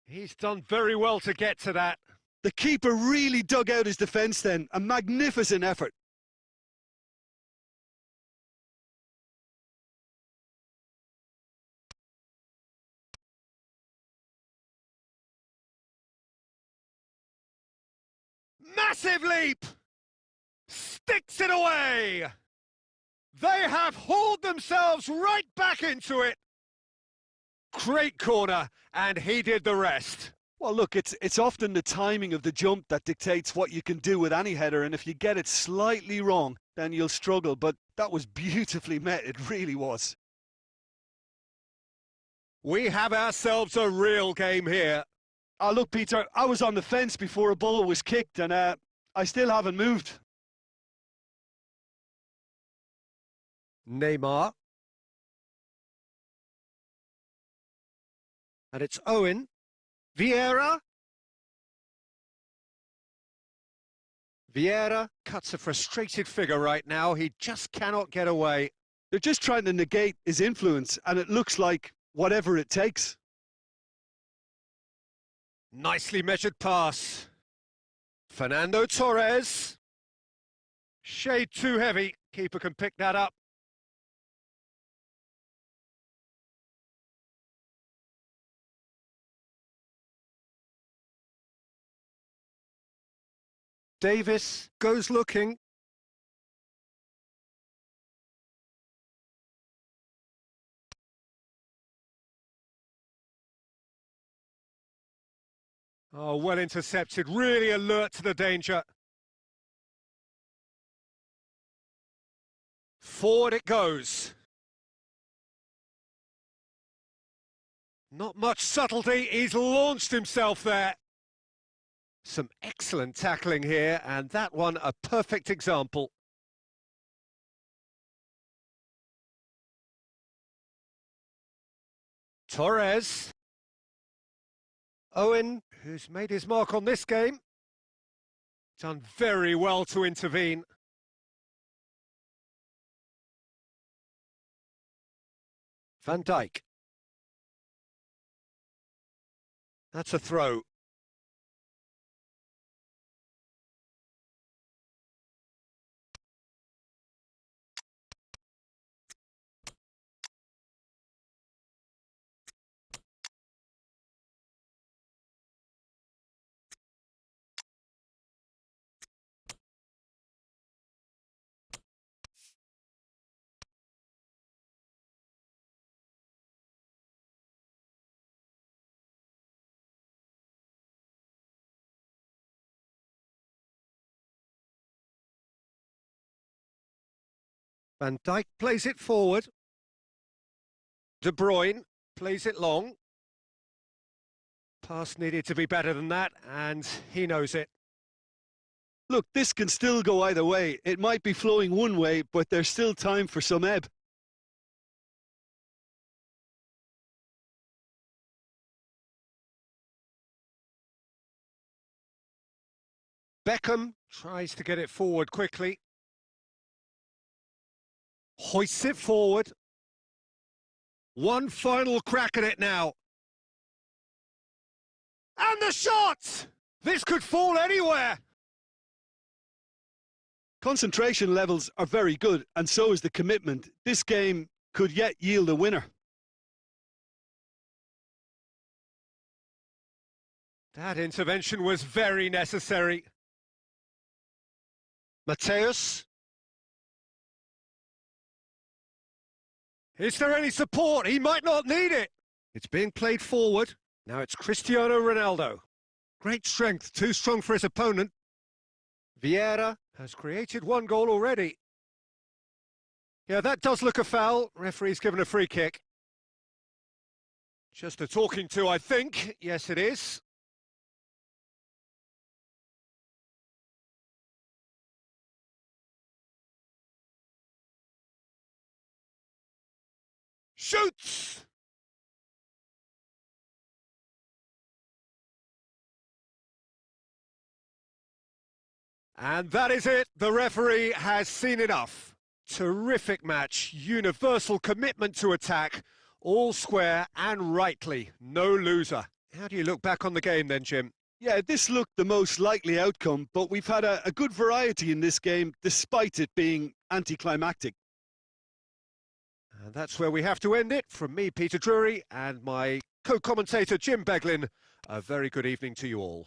Speaker 1: He's done very well to get to that.
Speaker 2: The keeper really dug out his defence then. A magnificent effort.
Speaker 1: massive leap! Sticks it away! They have hauled themselves right back into it! Great corner, and he did the rest.
Speaker 2: Well, look, it's often the timing of the jump that dictates what you can do with any header, and if you get it slightly wrong, then you'll struggle, but that was beautifully met, it really was.
Speaker 1: We have ourselves a real game here.
Speaker 2: Oh, look, Peter, I was on the fence before a ball was kicked, and I still haven't moved.
Speaker 1: Neymar. And it's Owen. Vieira. Vieira cuts a frustrated figure right now. He just cannot get away.
Speaker 2: They're just trying to negate his influence, and it looks like whatever it takes.
Speaker 1: Nicely measured pass. Fernando Torres. Shade too heavy. Keeper can pick that up. Davis goes looking. Oh, well intercepted, really alert to the danger. Forward it goes. Not much subtlety, he's launched himself there. Some excellent tackling here, and that one a perfect example. Torres. Owen, who's made his mark on this game. Done very well to intervene. Van Dijk. That's a throw. Van Dijk plays it forward. De Bruyne plays it long. Pass needed to be better than that, and he knows it.
Speaker 2: Look, this can still go either way. It might be flowing one way, but there's still time for some ebb.
Speaker 1: Beckham tries to get it forward quickly. Hoists it forward. One final crack at it now. And the shot! This could fall anywhere.
Speaker 2: Concentration levels are very good, and so is the commitment. This game could yet yield a winner.
Speaker 1: That intervention was very necessary. Mateus. Is there any support? He might not need it. It's being played forward. Now it's Cristiano Ronaldo. Great strength, too strong for his opponent. Vieira has created one goal already. Yeah, that does look a foul. Referee's given a free kick. Just a talking to, I think. Yes, it is. Shoots! And that is it. The referee has seen enough. Terrific match, universal commitment to attack, all square and rightly, no loser. How do you look back on the game then, Jim?
Speaker 2: Yeah, this looked the most likely outcome, but we've had a good variety in this game, despite it being anticlimactic.
Speaker 1: And that's where we have to end it. From me, Peter Drury, and my co-commentator, Jim Beglin, a very good evening to you all.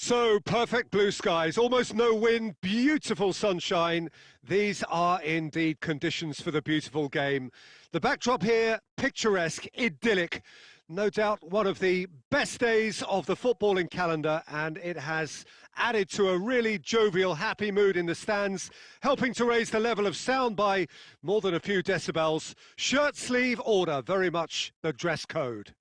Speaker 1: So, perfect blue skies, almost no wind, beautiful sunshine. These are indeed conditions for the beautiful game. The backdrop here, picturesque, idyllic. No doubt one of the best days of the footballing calendar, and it has added to a really jovial, happy mood in the stands, helping to raise the level of sound by more than a few decibels. Shirt sleeve order, very much the dress code.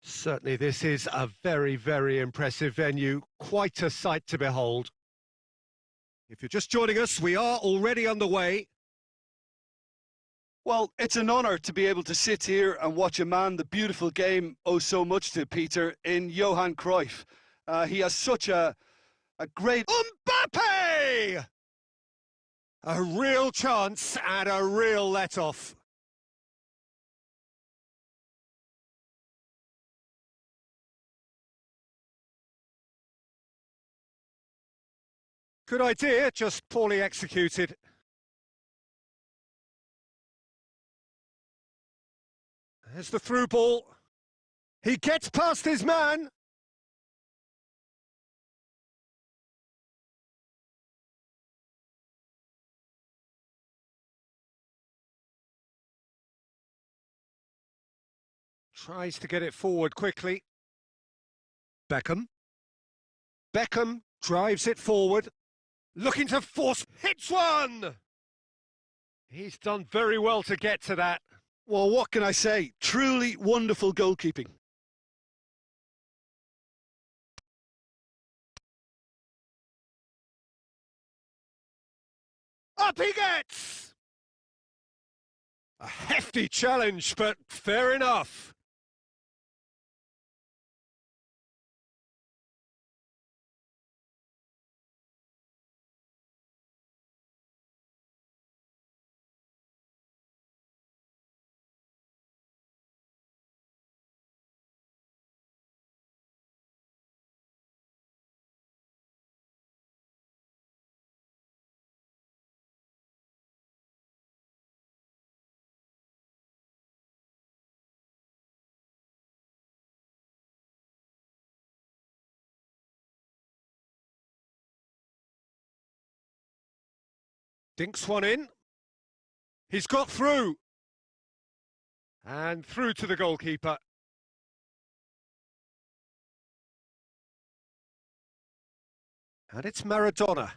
Speaker 1: Certainly this is a very, very impressive venue, quite a sight to behold. If you're just joining us, we are already underway.
Speaker 2: Well, it's an honour to be able to sit here and watch a man the beautiful game owes so much to, Peter, in Johan Cruyff. He has such a great...
Speaker 1: Mbappe! A real chance and a real let-off. Good idea, just poorly executed. There's the through ball. He gets past his man. Tries to get it forward quickly. Beckham. Beckham drives it forward. Looking to force, hits one! He's done very well to get to that.
Speaker 2: Well, what can I say? Truly wonderful goalkeeping.
Speaker 1: Up he gets! A hefty challenge, but fair enough. Dinks one in. He's got through. And through to the goalkeeper. And it's Maradona.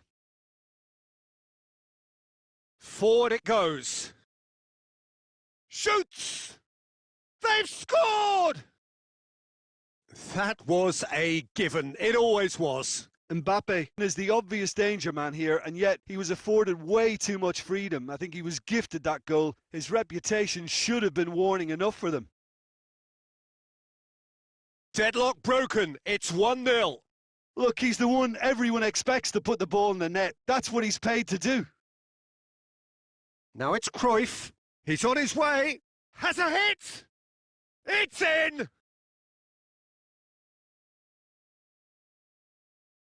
Speaker 1: Forward it goes. Shoots! They've scored! That was a given. It always was.
Speaker 2: Mbappe is the obvious danger man here, and yet he was afforded way too much freedom. I think he was gifted that goal. His reputation should have been warning enough for them.
Speaker 1: Deadlock broken. It's 1-0.
Speaker 2: Look, he's the one everyone expects to put the ball in the net. That's what he's paid to do.
Speaker 1: Now it's Cruyff. He's on his way. Has a hit. It's in.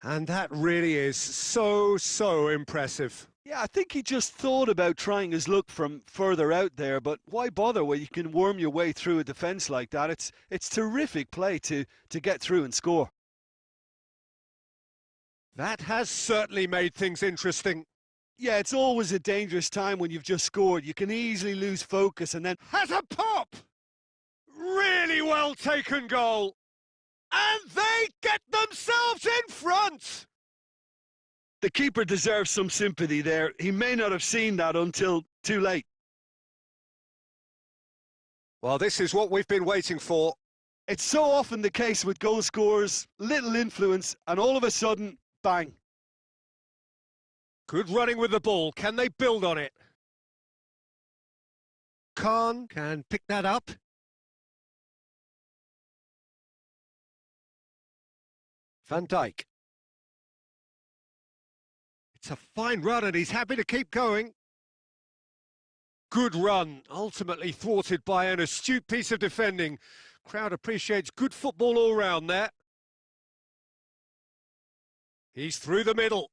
Speaker 1: And that really is so impressive.
Speaker 2: Yeah, I think he just thought about trying his luck from further out there, but why bother when you can worm your way through a defence like that? It's terrific play to get through and score.
Speaker 1: That has certainly made things interesting.
Speaker 2: Yeah, it's always a dangerous time when you've just scored. You can easily lose focus and then...
Speaker 1: Has a pop! Really well taken goal. And they get themselves in front!
Speaker 2: The keeper deserves some sympathy there. He may not have seen that until too late.
Speaker 1: Well, this is what we've been waiting for.
Speaker 2: It's so often the case with goal scorers, little influence, and all of a sudden, bang.
Speaker 1: Good running with the ball. Can they build on it? Khan can pick that up. Van Dijk. It's a fine run and he's happy to keep going. Good run, ultimately thwarted by an astute piece of defending. Crowd appreciates good football all round there. He's through the middle.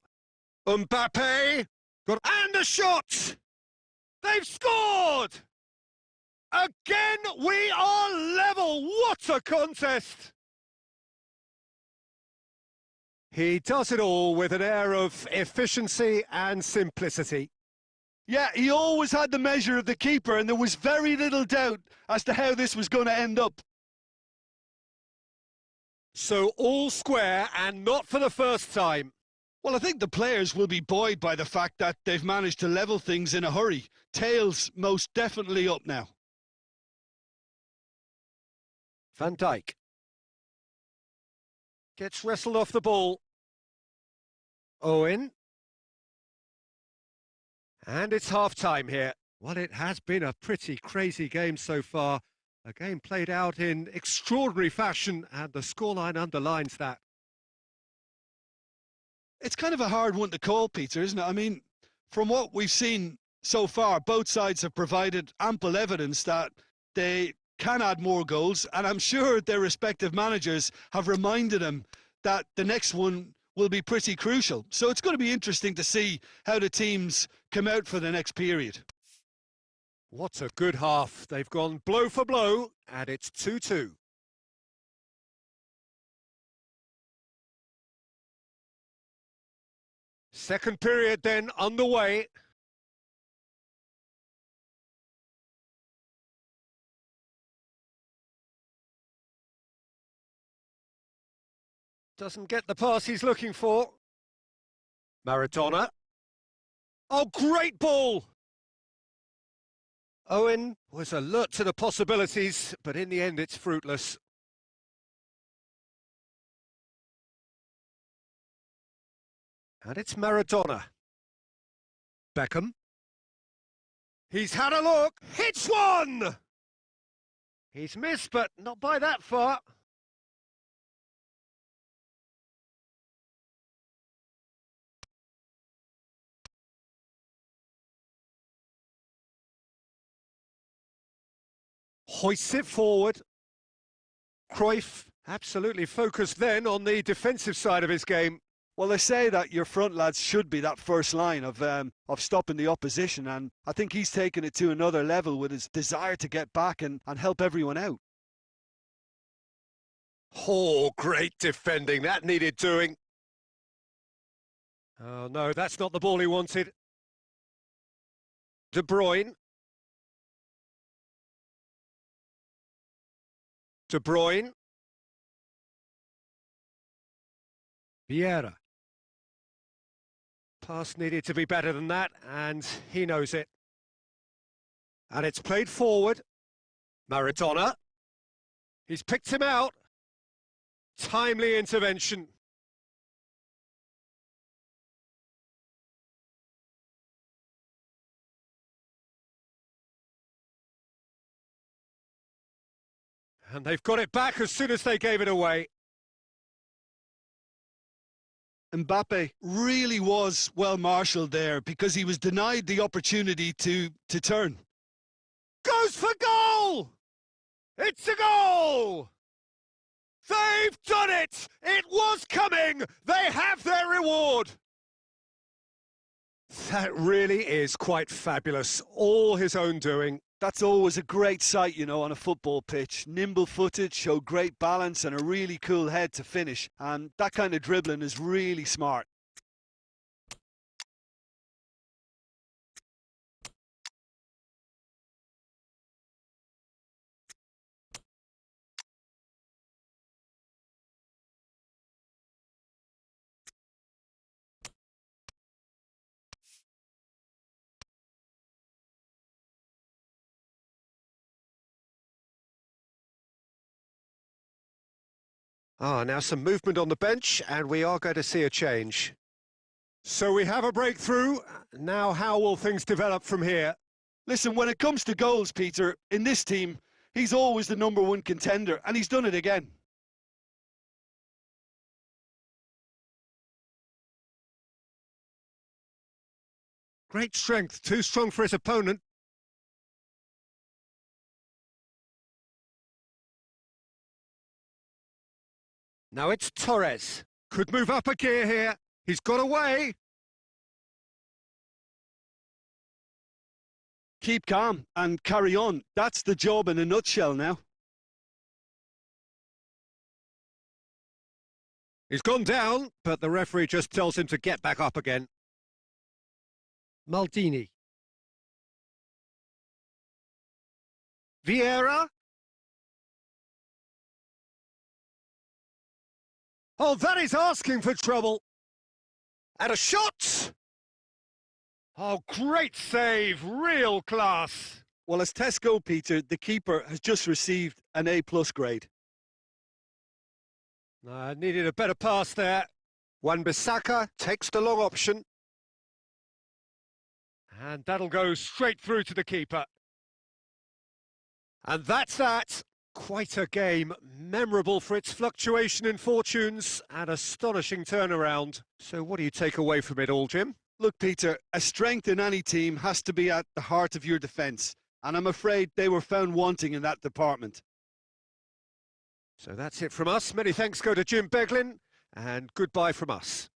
Speaker 1: Mbappe! And a shot! They've scored! Again, we are level. What a contest! He does it all with an air of efficiency and simplicity.
Speaker 2: Yeah, he always had the measure of the keeper, and there was very little doubt as to how this was going to end up.
Speaker 1: So all square, and not for the first time.
Speaker 2: Well, I think the players will be buoyed by the fact that they've managed to level things in a hurry. Tails most definitely up now.
Speaker 1: Van Dijk gets wrestled off the ball. Owen. And it's half-time here. Well, it has been a pretty crazy game so far. A game played out in extraordinary fashion, and the scoreline underlines that.
Speaker 2: It's kind of a hard one to call, Peter, isn't it? I mean, from what we've seen so far, both sides have provided ample evidence that they can add more goals, and I'm sure their respective managers have reminded them that the next one will be pretty crucial. So it's going to be interesting to see how the teams come out for the next period.
Speaker 1: What a good half. They've gone blow for blow, and it's 2-2. Second period then underway. Doesn't get the pass he's looking for. Maradona. Oh, great ball! Owen was alert to the possibilities, but in the end it's fruitless. And it's Maradona. Beckham. He's had a look. Hits one! He's missed, but not by that far. Hoists it forward. Cruyff absolutely focused then on the defensive side of his game.
Speaker 2: Well, they say that your front lads should be that first line of stopping the opposition, and I think he's taken it to another level with his desire to get back and help everyone out.
Speaker 1: Oh, great defending. That needed doing. Oh, no, that's not the ball he wanted. De Bruyne. De Bruyne. Vieira. Pass needed to be better than that, and he knows it. And it's played forward. Maradona. He's picked him out. Timely intervention. And they've got it back as soon as they gave it away.
Speaker 2: Mbappe really was well marshalled there because he was denied the opportunity to turn.
Speaker 1: Goes for goal! It's a goal! They've done it! It was coming! They have their reward! That really is quite fabulous. All his own doing.
Speaker 2: That's always a great sight, you know, on a football pitch. Nimble-footed, showed great balance and a really cool head to finish. And that kind of dribbling is really smart.
Speaker 1: Now some movement on the bench, and we are going to see a change. So we have a breakthrough. Now how will things develop from here?
Speaker 2: Listen, when it comes to goals, Peter, in this team, he's always the #1 contender, and he's done it again.
Speaker 1: Great strength, too strong for his opponent. Now it's Torres. Could move up a gear here. He's got away.
Speaker 2: Keep calm and carry on. That's the job in a nutshell now.
Speaker 1: He's gone down, but the referee just tells him to get back up again. Maldini. Vieira. Oh, that is asking for trouble. And a shot! Oh, great save, real class.
Speaker 2: Well, as tests go, Peter, the keeper has just received an A+ grade.
Speaker 1: Needed a better pass there. Wan-Bissaka takes the long option. And that'll go straight through to the keeper. And that's that. Quite a game, memorable for its fluctuation in fortunes and astonishing turnaround. So what do you take away from it all, Jim?
Speaker 2: Look, Peter, a strength in any team has to be at the heart of your defence, and I'm afraid they were found wanting in that department.
Speaker 1: So that's it from us. Many thanks go to Jim Beglin, and goodbye from us.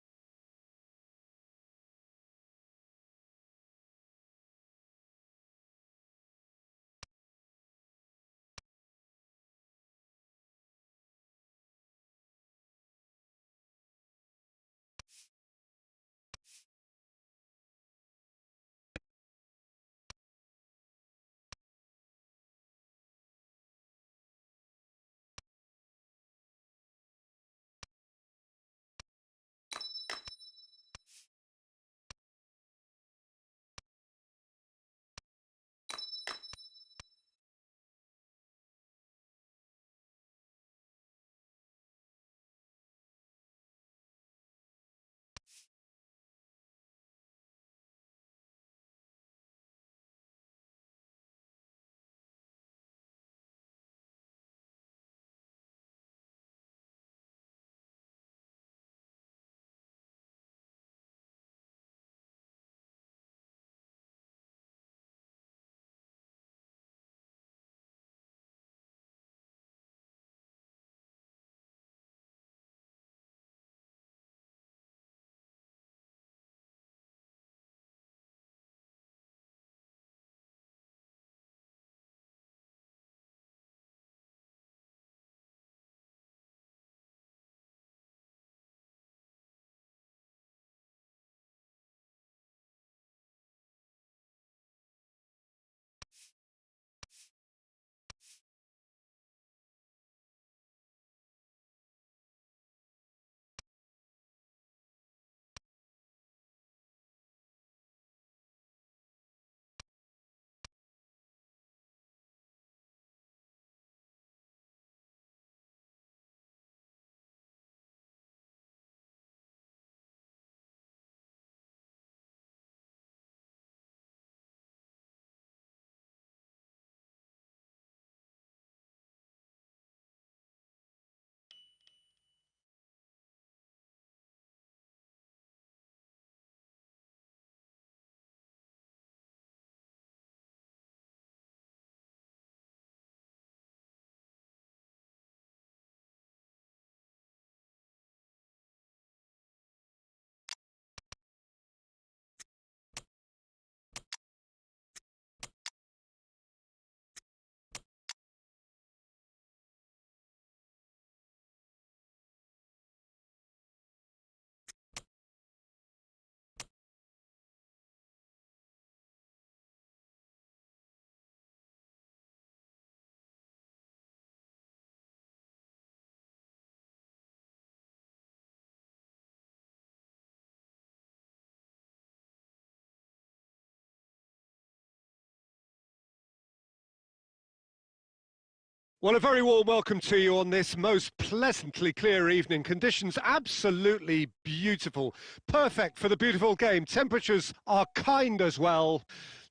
Speaker 1: Well, a very warm welcome to you on this most pleasantly clear evening. Conditions absolutely beautiful. Perfect for the beautiful game. Temperatures are kind as well.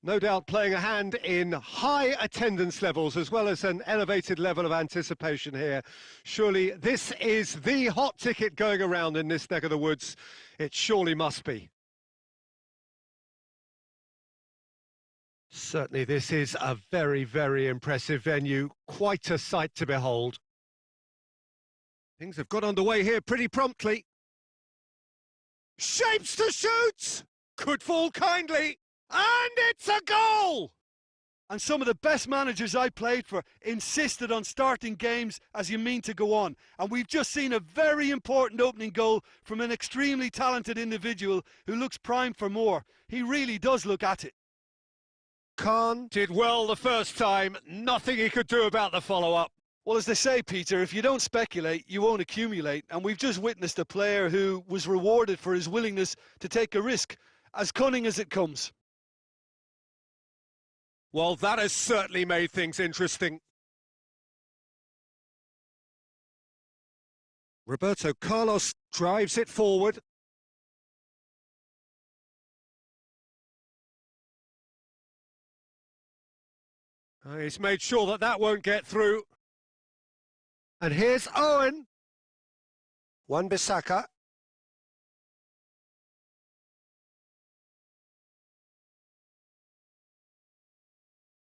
Speaker 1: No doubt playing a hand in high attendance levels as well as an elevated level of anticipation here. Surely this is the hot ticket going around in this neck of the woods. It surely must be. Certainly this is a very, very impressive venue. Quite a sight to behold. Things have got underway here pretty promptly. Shapes to shoot! Could fall kindly. And it's a goal!
Speaker 2: And some of the best managers I played for insisted on starting games as you mean to go on. And we've just seen a very important opening goal from an extremely talented individual who looks primed for more. He really does look at it.
Speaker 1: Khan did well the first time, nothing he could do about the follow-up.
Speaker 2: Well, as they say, Peter, if you don't speculate, you won't accumulate. And we've just witnessed a player who was rewarded for his willingness to take a risk, as cunning as it comes.
Speaker 1: Well, that has certainly made things interesting. Roberto Carlos drives it forward. He's made sure that that won't get through. And here's Owen. Wan-Bissaka.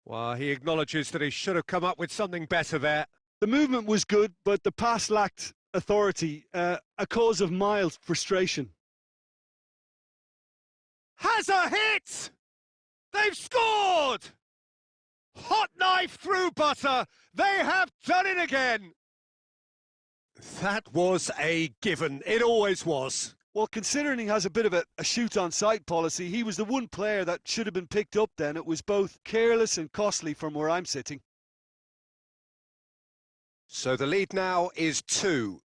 Speaker 1: Well, he acknowledges that he should have come up with something better there.
Speaker 2: The movement was good, but the pass lacked authority, a cause of mild frustration.
Speaker 1: Has a hit! They've scored! Hot knife through butter. They have done it again. That was a given. It always was.
Speaker 2: Well, considering he has a bit of a shoot-on-sight policy, he was the one player that should have been picked up then. It was both careless and costly from where I'm sitting.
Speaker 1: So the lead now is 2.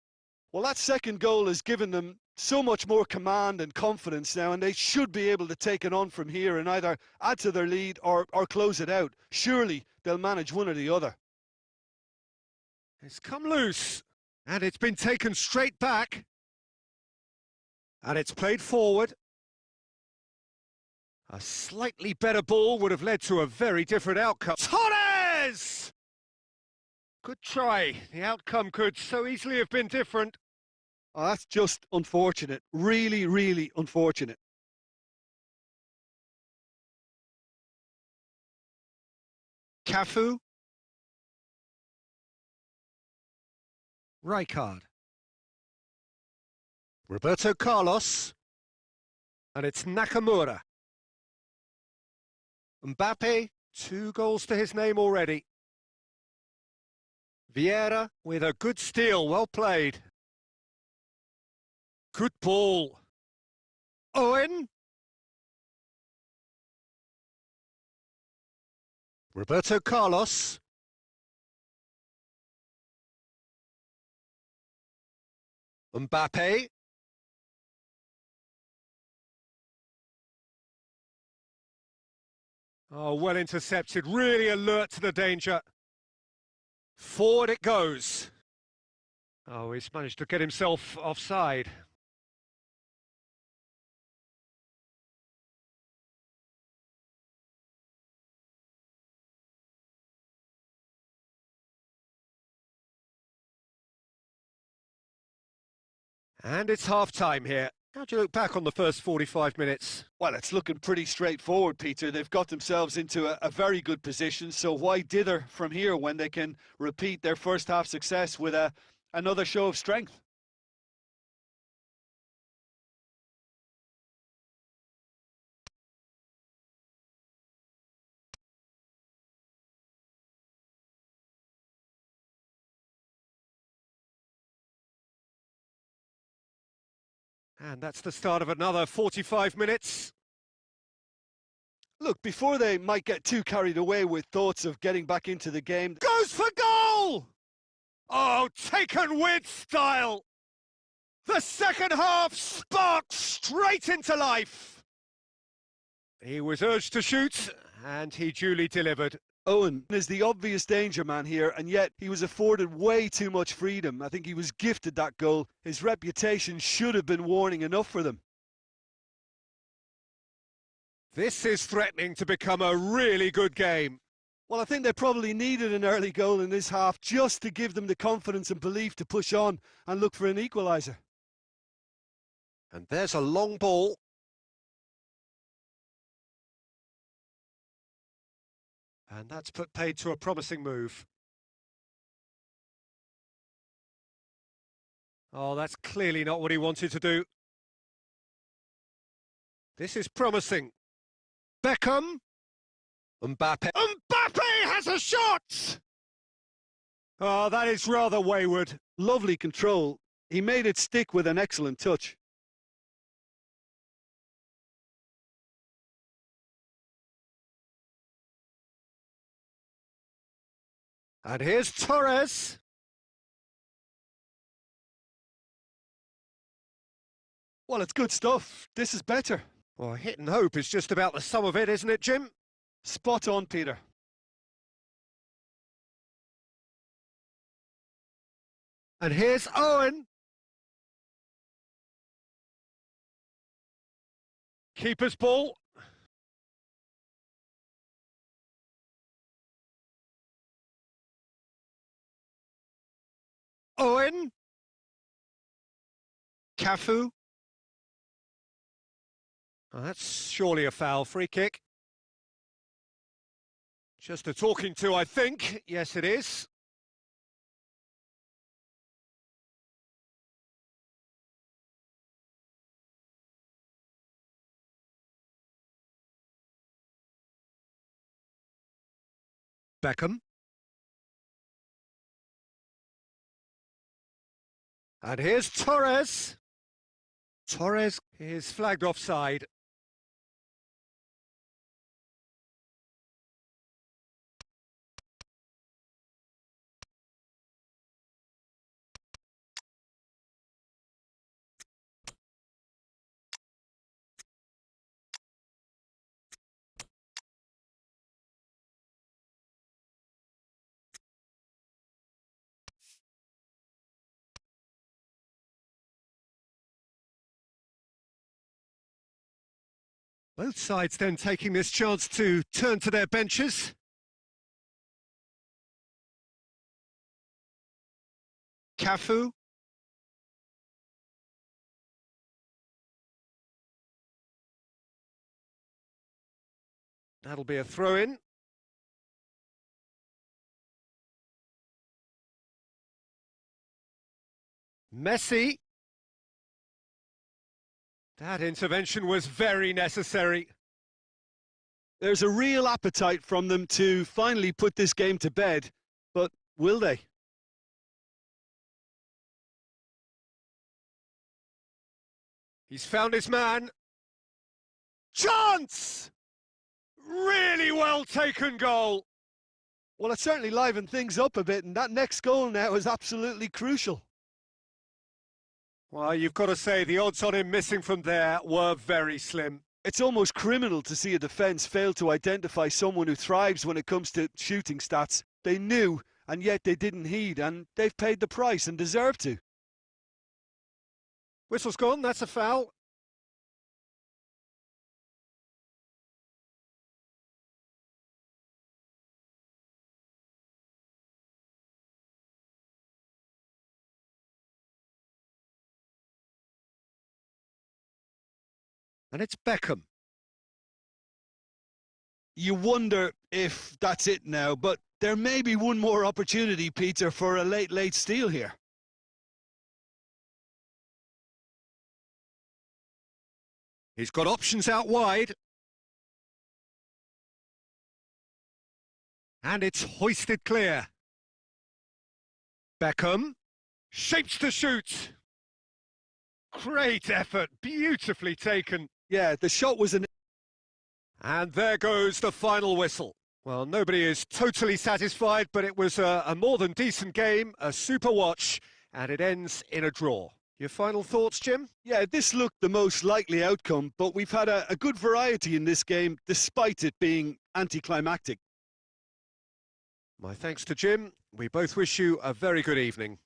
Speaker 2: Well, that second goal has given them so much more command and confidence now, and they should be able to take it on from here and either add to their lead or close it out. Surely they'll manage one or the other.
Speaker 1: It's come loose, and it's been taken straight back. And it's played forward. A slightly better ball would have led to a very different outcome. Torres! Good try. The outcome could so easily have been different.
Speaker 2: Oh, that's just unfortunate. Really, really unfortunate.
Speaker 1: Cafu. Rijkaard. Roberto Carlos. And it's Nakamura. Mbappe, 2 goals to his name already. Vieira with a good steal, well played. Good ball. Owen. Roberto Carlos. Mbappe. Oh, well intercepted, really alert to the danger. Forward it goes. Oh, he's managed to get himself offside. And it's half-time here. How do you look back on the first 45 minutes?
Speaker 2: Well, it's looking pretty straightforward, Peter. They've got themselves into a very good position, so why dither from here when they can repeat their first half success with another show of strength?
Speaker 1: And that's the start of another 45 minutes.
Speaker 2: Look, before they might get too carried away with thoughts of getting back into the game...
Speaker 1: Goes for goal! Oh, taken with style! The second half sparked straight into life! He was urged to shoot, and he duly delivered.
Speaker 2: Owen is the obvious danger man here, and yet he was afforded way too much freedom. I think he was gifted that goal. His reputation should have been warning enough for them.
Speaker 1: This is threatening to become a really good game.
Speaker 2: Well, I think they probably needed an early goal in this half just to give them the confidence and belief to push on and look for an equaliser.
Speaker 1: And there's a long ball. And that's put paid to a promising move. Oh, that's clearly not what he wanted to do. This is promising. Beckham. Mbappe. Mbappe has a shot! Oh, that is rather wayward.
Speaker 2: Lovely control. He made it stick with an excellent touch.
Speaker 1: And here's Torres.
Speaker 2: Well, it's good stuff. This is better.
Speaker 1: Well, hit and hope is just about the sum of it, isn't it, Jim?
Speaker 2: Spot on, Peter.
Speaker 1: And here's Owen. Keeper's ball. Owen. Cafu. Oh, that's surely a foul. Free kick. Just a talking to, I think. Yes, it is. Beckham. And here's Torres. Torres is flagged offside. Both sides then taking this chance to turn to their benches. Cafu. That'll be a throw-in. Messi. That intervention was very necessary.
Speaker 2: There's a real appetite from them to finally put this game to bed, but will they?
Speaker 1: He's found his man. Chance! Really well taken goal.
Speaker 2: Well, it certainly livened things up a bit, and that next goal now is absolutely crucial.
Speaker 1: Well, you've got to say the odds on him missing from there were very slim.
Speaker 2: It's almost criminal to see a defence fail to identify someone who thrives when it comes to shooting stats. They knew, and yet they didn't heed, and they've paid the price and deserve to.
Speaker 1: Whistle's gone, that's a foul. And it's Beckham.
Speaker 2: You wonder if that's it now, but there may be one more opportunity, Peter, for a late steal here.
Speaker 1: He's got options out wide. And it's hoisted clear. Beckham shapes to shoot. Great effort, beautifully taken.
Speaker 2: Yeah, the shot was an...
Speaker 1: And there goes the final whistle. Well, nobody is totally satisfied, but it was a more than decent game, a super watch, and it ends in a draw. Your final thoughts, Jim?
Speaker 2: Yeah, this looked the most likely outcome, but we've had a good variety in this game, despite it being anticlimactic.
Speaker 1: My thanks to Jim. We both wish you a very good evening.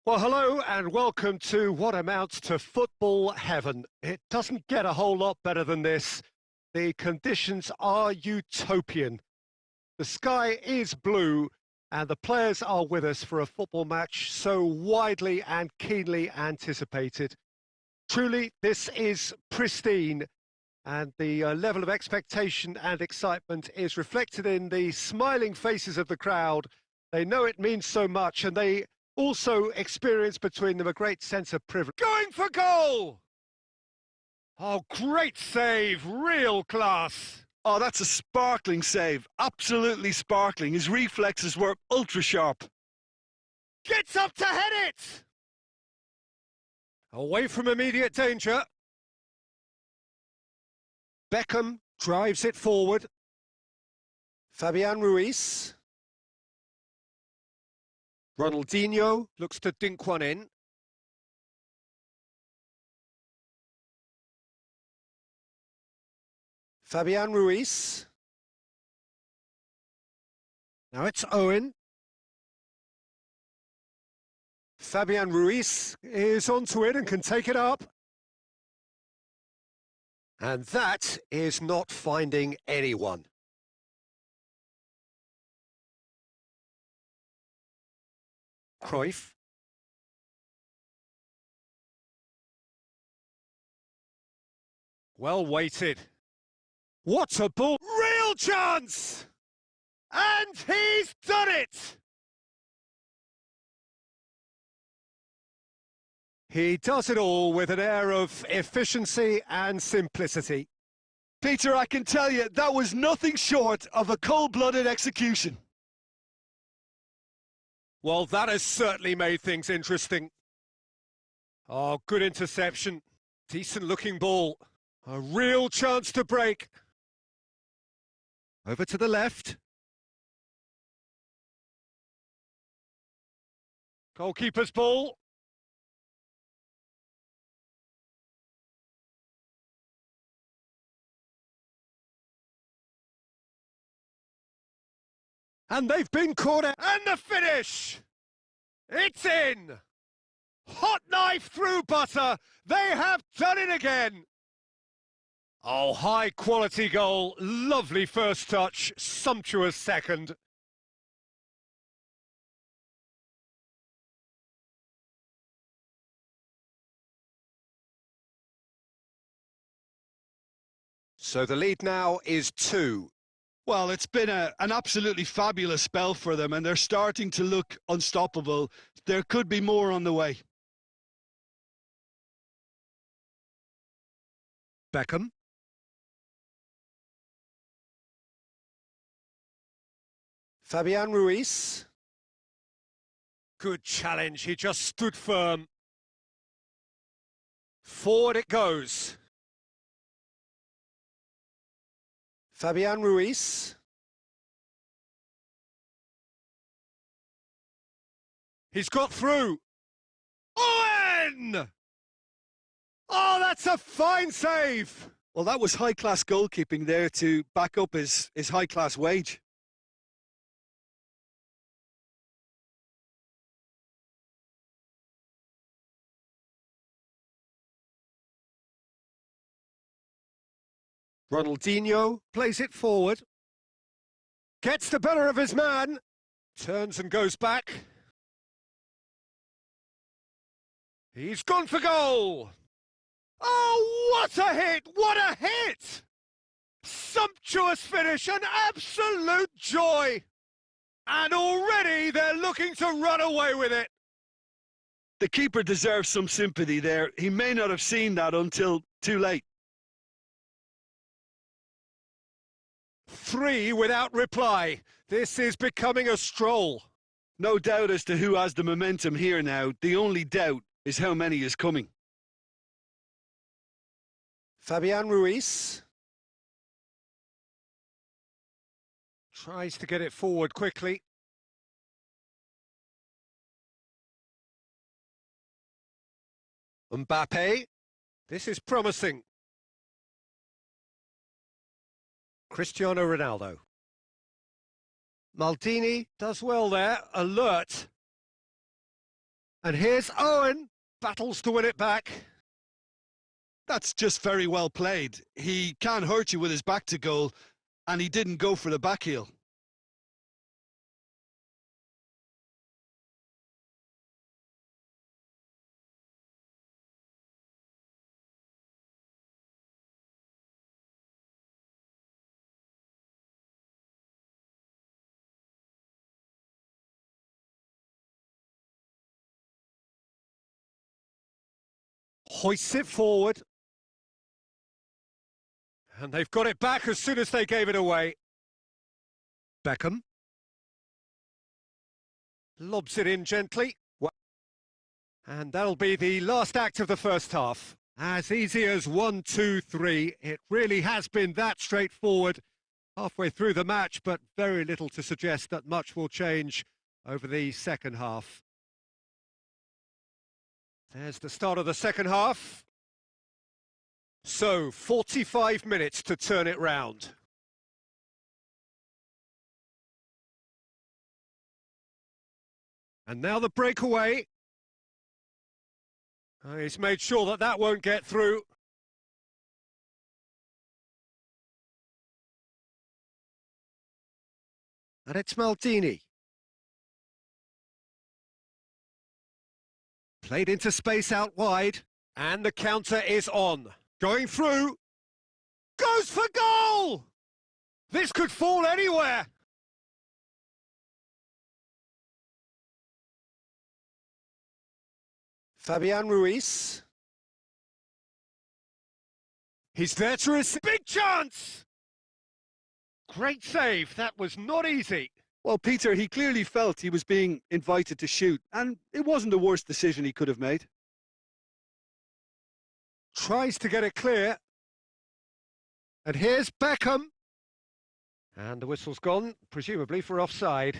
Speaker 1: Well, hello and welcome to what amounts to football heaven. It doesn't get a whole lot better than this. The conditions are utopian. The sky is blue and the players are with us for a football match so widely and keenly anticipated. Truly, this is pristine, and the level of expectation and excitement is reflected in the smiling faces of the crowd. They know it means so much, and they also experience between them a great sense of privilege. Going for goal! Oh, great save, real class.
Speaker 2: Oh, that's a sparkling save. Absolutely sparkling. His reflexes were ultra sharp.
Speaker 1: Gets up to head it! Away from immediate danger. Beckham drives it forward. Fabian Ruiz. Ronaldinho looks to dink one in. Fabian Ruiz. Now it's Owen. Fabian Ruiz is onto it and can take it up. And that is not finding anyone. Cruyff. Well weighted. What a ball! Real chance! And he's done it! He does it all with an air of efficiency and simplicity.
Speaker 2: Peter, I can tell you, that was nothing short of a cold-blooded execution.
Speaker 1: Well, that has certainly made things interesting. Oh, good interception. Decent-looking ball. A real chance to break. Over to the left. Goalkeeper's ball. And they've been caught out. And the finish! It's in! Hot knife through butter. They have done it again. Oh, high quality goal. Lovely first touch. Sumptuous second. So the lead now is 2.
Speaker 2: Well, it's been an absolutely fabulous spell for them, and they're starting to look unstoppable. There could be more on the way.
Speaker 1: Beckham. Fabian Ruiz. Good challenge, he just stood firm. Forward it goes. Fabian Ruiz. He's got through. Owen! Oh, that's a fine save.
Speaker 2: Well, that was high-class goalkeeping there to back up his high-class wage.
Speaker 1: Ronaldinho plays it forward. Gets the better of his man. Turns and goes back. He's gone for goal. Oh, what a hit! What a hit! Sumptuous finish, an absolute joy. And already they're looking to run away with it.
Speaker 2: The keeper deserves some sympathy there. He may not have seen that until too late.
Speaker 1: 3 without reply. This is becoming a stroll.
Speaker 2: No doubt as to who has the momentum here now. The only doubt is how many is coming.
Speaker 1: Fabian Ruiz. Tries to get it forward quickly. Mbappe. This is promising. Cristiano Ronaldo. Maldini does well there, alert. And here's Owen, battles to win it back.
Speaker 2: That's just very well played. He can't hurt you with his back to goal, and he didn't go for the back heel.
Speaker 1: Hoists it forward. And they've got it back as soon as they gave it away. Beckham. Lobs it in gently. And that'll be the last act of the first half. As easy as 1, 2, 3. It really has been that straightforward halfway through the match, but very little to suggest that much will change over the second half. There's the start of the second half. So, 45 minutes to turn it round. And now the breakaway. He's made sure that that won't get through. And it's Maldini. Played into space out wide. And the counter is on. Going through. Goes for goal! This could fall anywhere. Fabian Ruiz. He's there to receive. Big chance! Great save. That was not easy.
Speaker 2: Well, Peter, he clearly felt he was being invited to shoot, and it wasn't the worst decision he could have made.
Speaker 1: Tries to get it clear. And here's Beckham. And the whistle's gone, presumably for offside.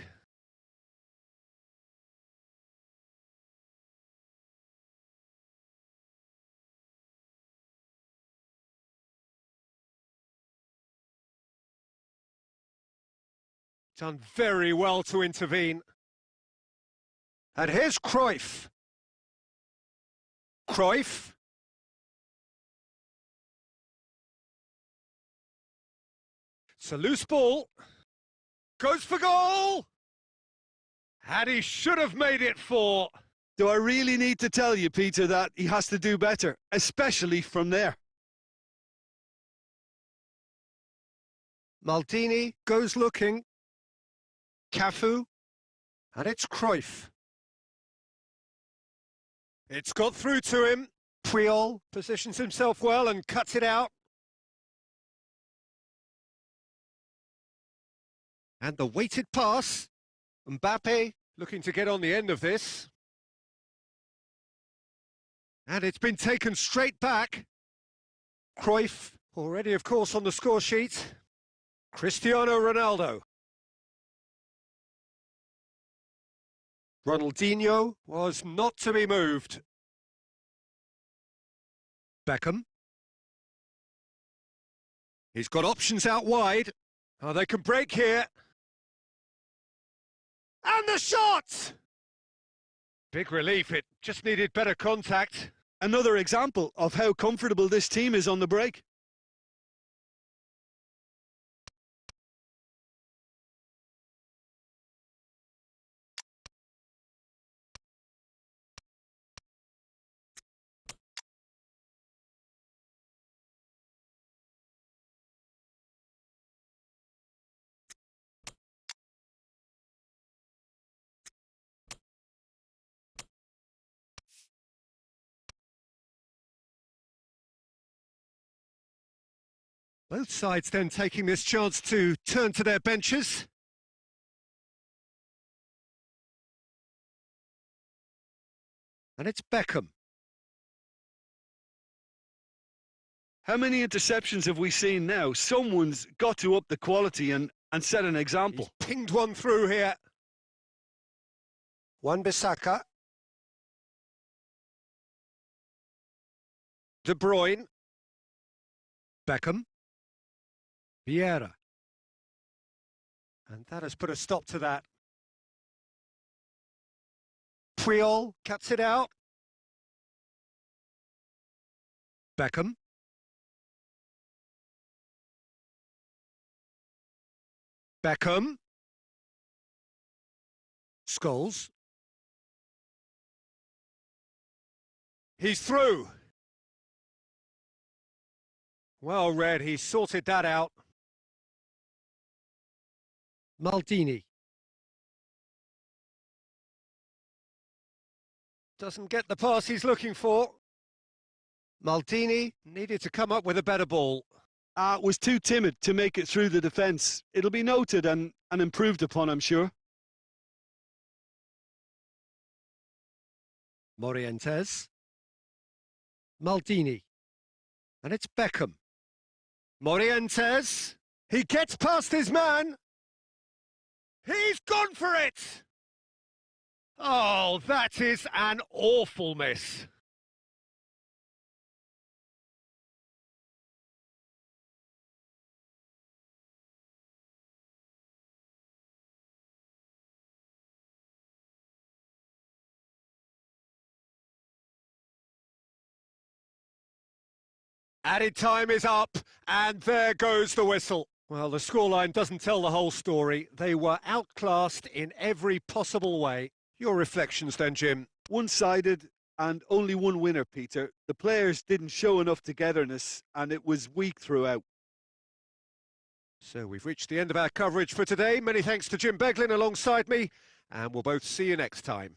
Speaker 1: Done very well to intervene. And here's Cruyff. Cruyff. It's a loose ball. Goes for goal! And he should have made it 4.
Speaker 2: Do I really need to tell you, Peter, that he has to do better, especially from there?
Speaker 1: Maldini goes looking. Cafu. And it's Cruyff. It's got through to him. Puyol positions himself well and cuts it out. And the weighted pass. Mbappe looking to get on the end of this. And it's been taken straight back. Cruyff already, of course, on the score sheet. Cristiano Ronaldo. Ronaldinho was not to be moved. Beckham. He's got options out wide. Oh, they can break here. And the shot! Big relief, it just needed better contact.
Speaker 2: Another example of how comfortable this team is on the break.
Speaker 1: Both sides then taking this chance to turn to their benches. And it's Beckham.
Speaker 2: How many interceptions have we seen now? Someone's got to up the quality and set an example.
Speaker 1: He's pinged one through here. Wan-Bissaka. De Bruyne. Beckham. Vieira. And that has put a stop to that. Creole cuts it out. Beckham. Beckham. Scholes. He's through. Well read, he sorted that out. Maldini. Doesn't get the pass he's looking for. Maldini needed to come up with a better ball.
Speaker 2: Was too timid to make it through the defence. It'll be noted and improved upon, I'm sure.
Speaker 1: Morientes. Maldini. And it's Beckham. Morientes. He gets past his man. He's gone for it! Oh, that is an awful miss. Added time is up, and there goes the whistle. Well, the scoreline doesn't tell the whole story. They were outclassed in every possible way. Your reflections then, Jim?
Speaker 2: One-sided and only one winner, Peter. The players didn't show enough togetherness and it was weak throughout.
Speaker 1: So we've reached the end of our coverage for today. Many thanks to Jim Beglin alongside me, and we'll both see you next time.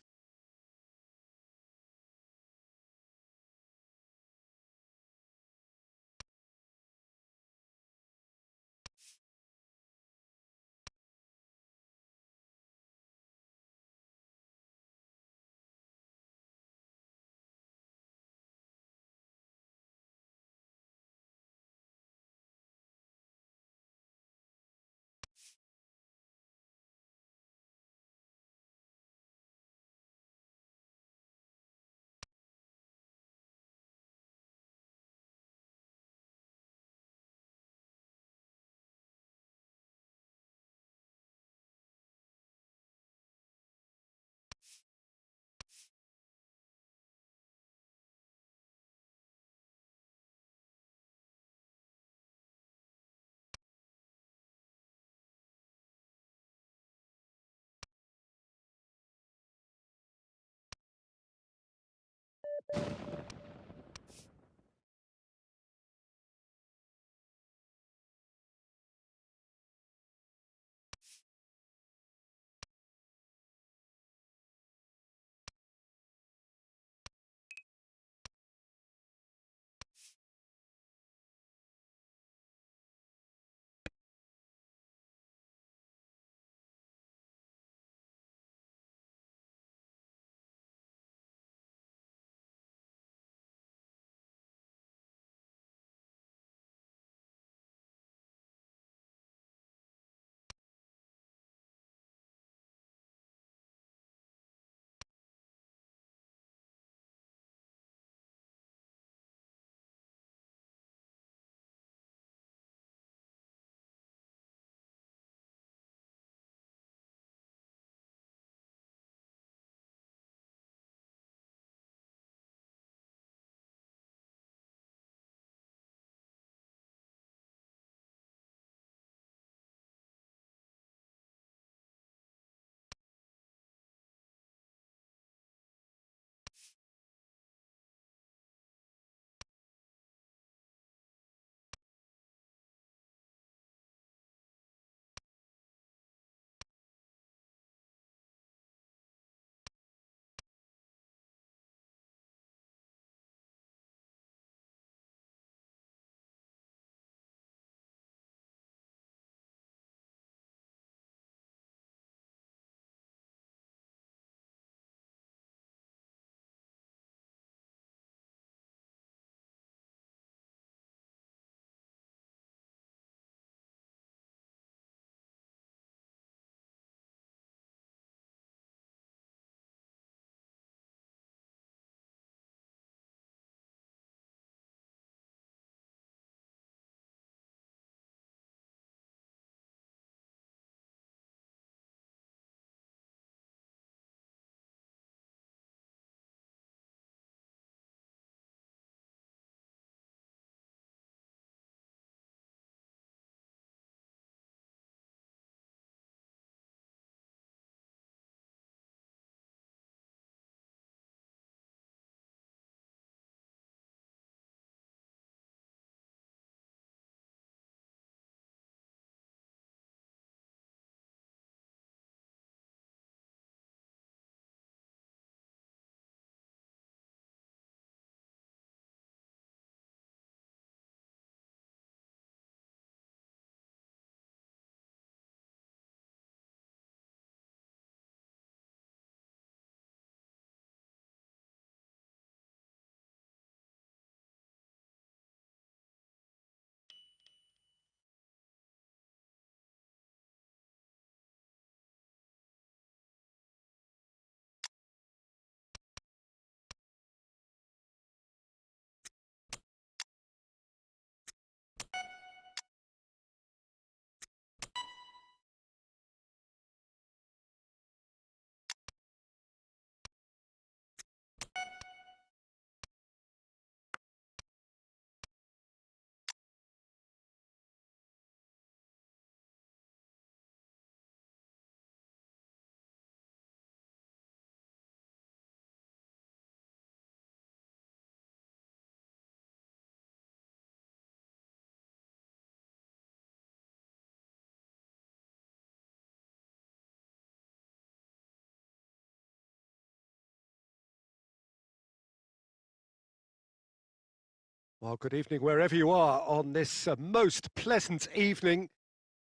Speaker 1: Well, good evening wherever you are on this most pleasant evening.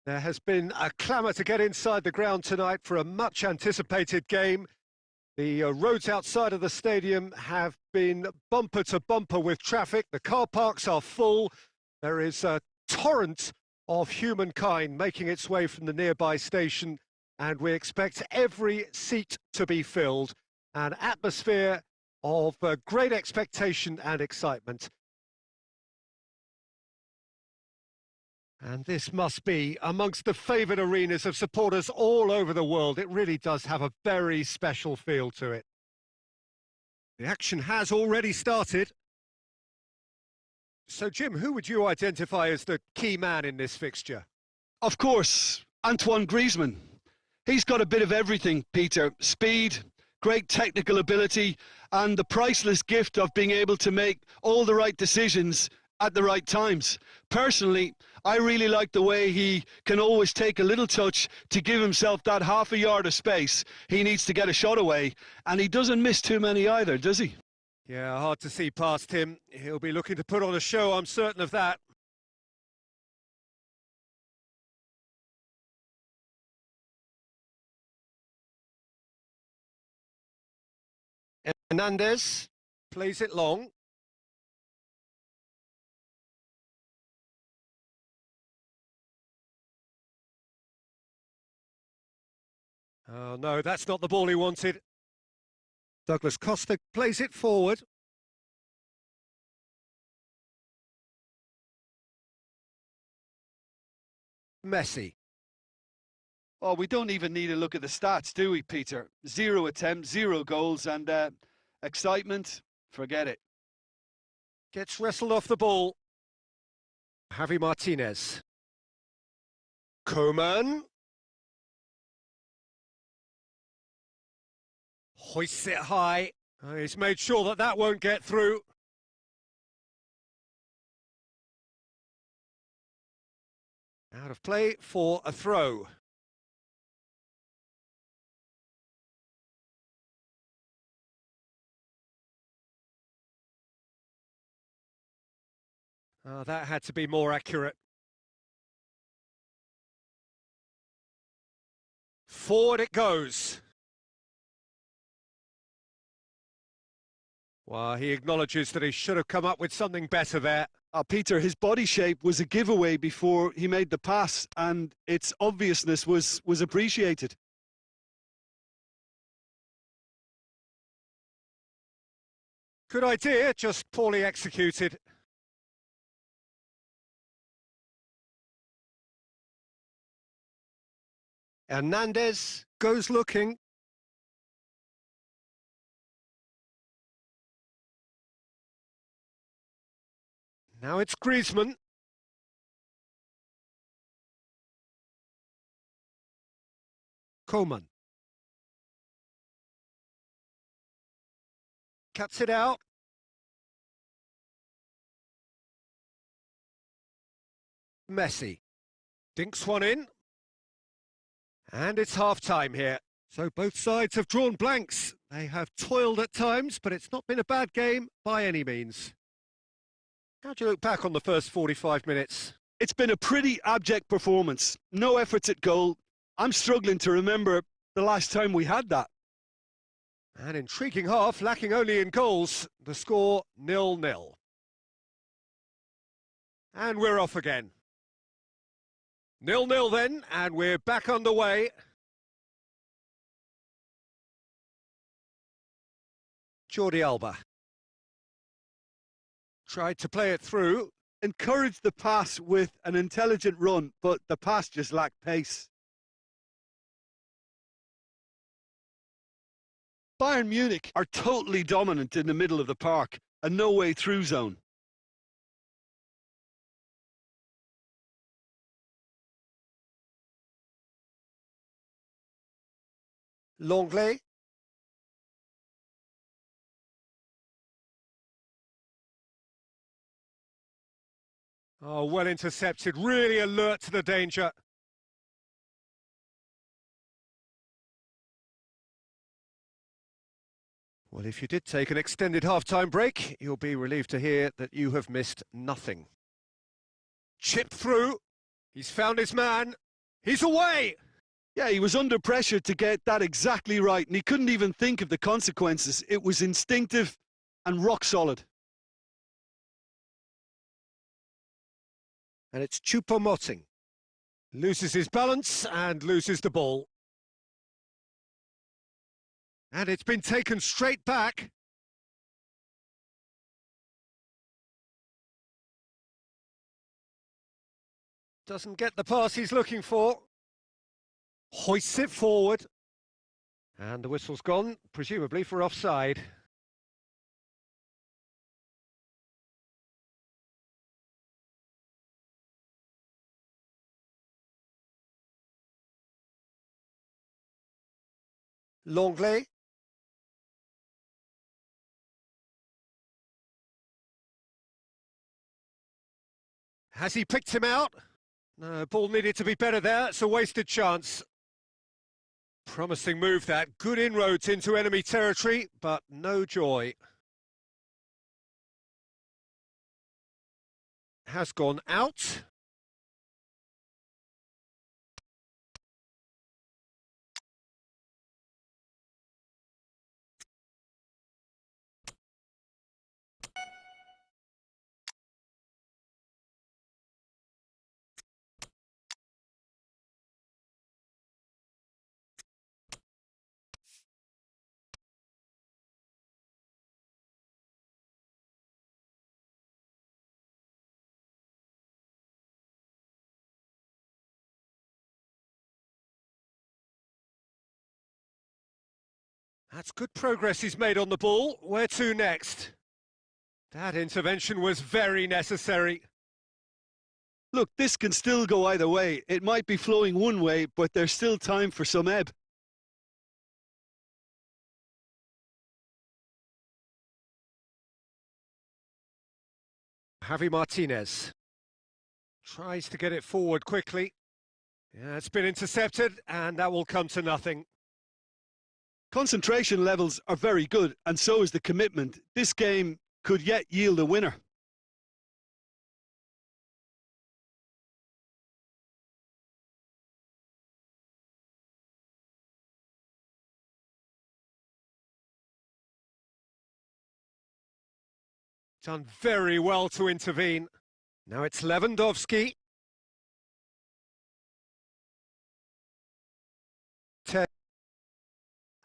Speaker 1: There has been a clamour to get inside the ground tonight for a much anticipated game. The roads outside of the stadium have been bumper to bumper with traffic. The car parks are full. There is a torrent of humankind making its way from the nearby station, and we expect every seat to be filled. An atmosphere of great expectation and excitement. And this must be amongst the favoured arenas of supporters all over the world. It really does have a very special feel to it. The action has already started. So, Jim, who would you identify as the key man in this fixture?
Speaker 2: Of course, Antoine Griezmann. He's got a bit of everything, Peter. Speed, great technical ability, and the priceless gift of being able to make all the right decisions at the right times. Personally, I really like the way he can always take a little touch to give himself that half a yard of space he needs to get a shot away, and he doesn't miss too many either, does he?
Speaker 1: Yeah, hard to see past him. He'll be looking to put on a show, I'm certain of that. Hernandez plays it long. Oh, no, that's not the ball he wanted. Douglas Costa plays it forward. Messi.
Speaker 2: Oh, we don't even need to look at the stats, do we, Peter? 0 attempts, 0 goals, and excitement, forget it.
Speaker 1: Gets wrestled off the ball. Javi Martinez. Koeman. Hoists it high. He's made sure that that won't get through. Out of play for a throw. That had to be more accurate. Forward it goes. Well, he acknowledges that he should have come up with something better there.
Speaker 2: Peter, his body shape was a giveaway before he made the pass, and its obviousness was appreciated.
Speaker 1: Good idea, just poorly executed. Hernandez goes looking. Now it's Griezmann. Koeman. Cuts it out. Messi. Dinks one in. And it's half-time here. So both sides have drawn blanks. They have toiled at times, but it's not been a bad game by any means. How do you look back on the first 45 minutes?
Speaker 2: It's been a pretty abject performance. No efforts at goal. I'm struggling to remember the last time we had that.
Speaker 1: An intriguing half, lacking only in goals. The score 0-0. And we're off again. 0-0 then, and we're back underway. Jordi Alba. Tried to play it through.
Speaker 2: Encouraged the pass with an intelligent run, but the pass just lacked pace. Bayern Munich are totally dominant in the middle of the park, a no-way through zone.
Speaker 1: Longley. Oh, well intercepted, really alert to the danger. Well, if you did take an extended half-time break, you'll be relieved to hear that you have missed nothing. Chip through. He's found his man. He's away!
Speaker 2: Yeah, he was under pressure to get that exactly right, and he couldn't even think of the consequences. It was instinctive and rock solid.
Speaker 1: And it's Choupo-Moting. Loses his balance and loses the ball. And it's been taken straight back. Doesn't get the pass he's looking for. Hoists it forward. And the whistle's gone, presumably for offside. Longley. Has he picked him out? No, ball needed to be better there. It's a wasted chance. Promising move that. Good inroads into enemy territory, but no joy. Has gone out. That's good progress he's made on the ball. Where to next? That intervention was very necessary.
Speaker 2: Look, this can still go either way. It might be flowing one way, but there's still time for some ebb.
Speaker 1: Javi Martinez tries to get it forward quickly. Yeah, it's been intercepted, and that will come to nothing.
Speaker 2: Concentration levels are very good, and so is the commitment. This game could yet yield a winner.
Speaker 1: Done very well to intervene. Now it's Lewandowski.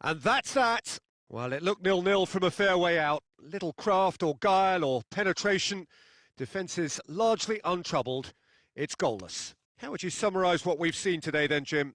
Speaker 1: And that's that. Well, it looked 0-0 from a fair way out. Little craft or guile or penetration. Defence is largely untroubled. It's goalless. How would you summarise what we've seen today then, Jim?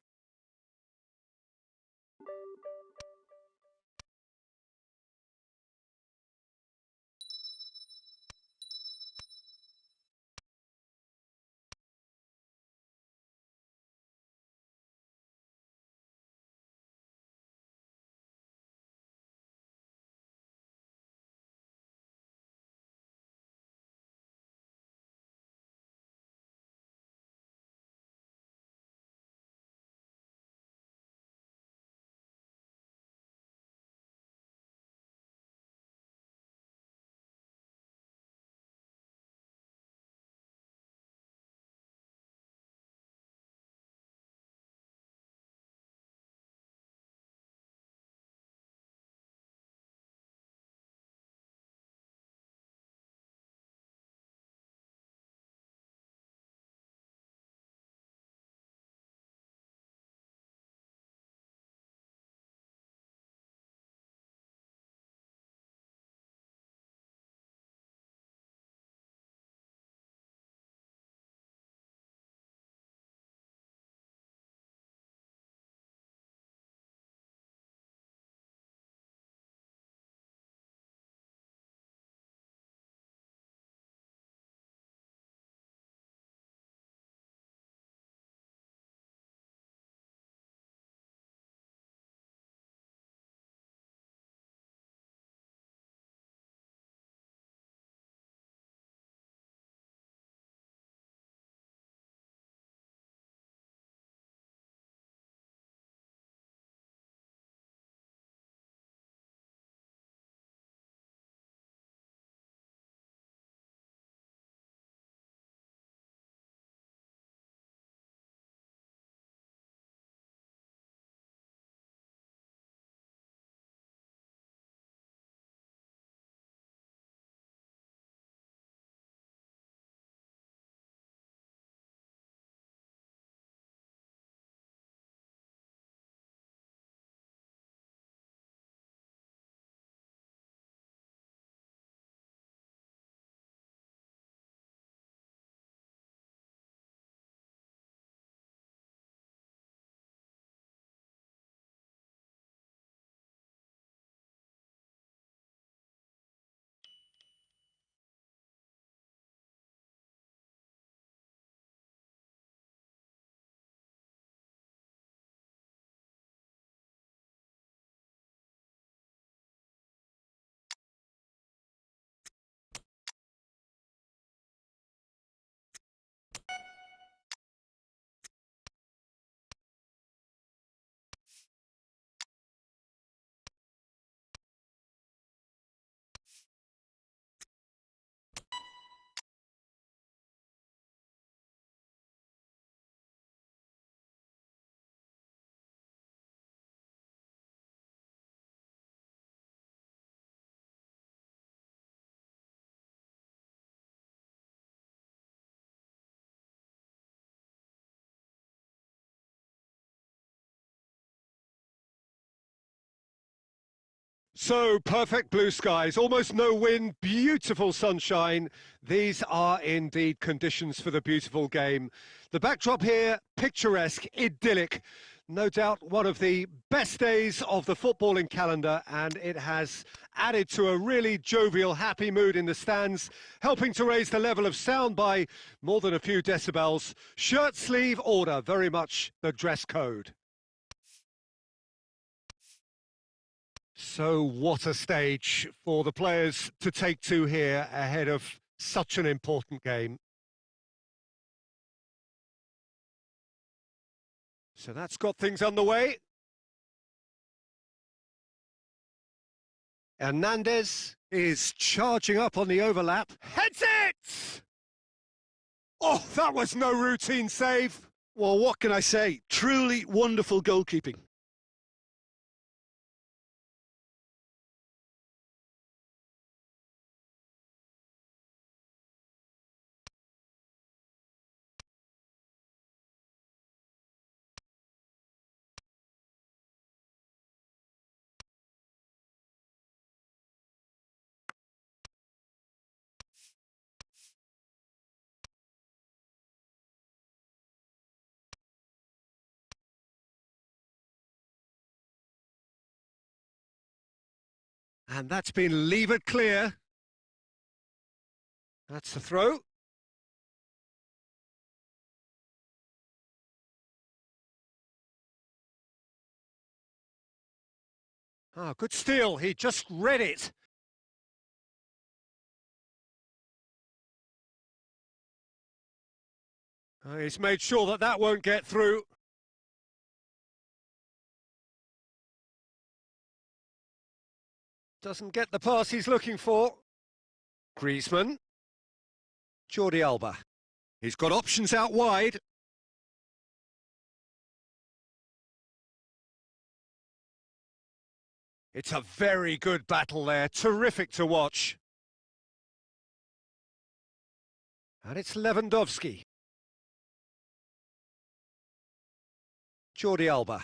Speaker 1: So, perfect blue skies, almost no wind, beautiful sunshine. These are indeed conditions for the beautiful game. The backdrop here, picturesque, idyllic. No doubt one of the best days of the footballing calendar, and it has added to a really jovial, happy mood in the stands, helping to raise the level of sound by more than a few decibels. Shirt sleeve order, very much the dress code. So what a stage for the players to take to here ahead of such an important game. So that's got things underway. Hernandez is charging up on the overlap. Heads it! Oh, that was no routine save.
Speaker 2: Well, what can I say? Truly wonderful goalkeeping.
Speaker 1: And that's been levered clear. That's the throw. Ah, good steal. He just read it. He's made sure that that won't get through. Doesn't get the pass he's looking for. Griezmann. Jordi Alba. He's got options out wide. It's a very good battle there. Terrific to watch. And it's Lewandowski. Jordi Alba.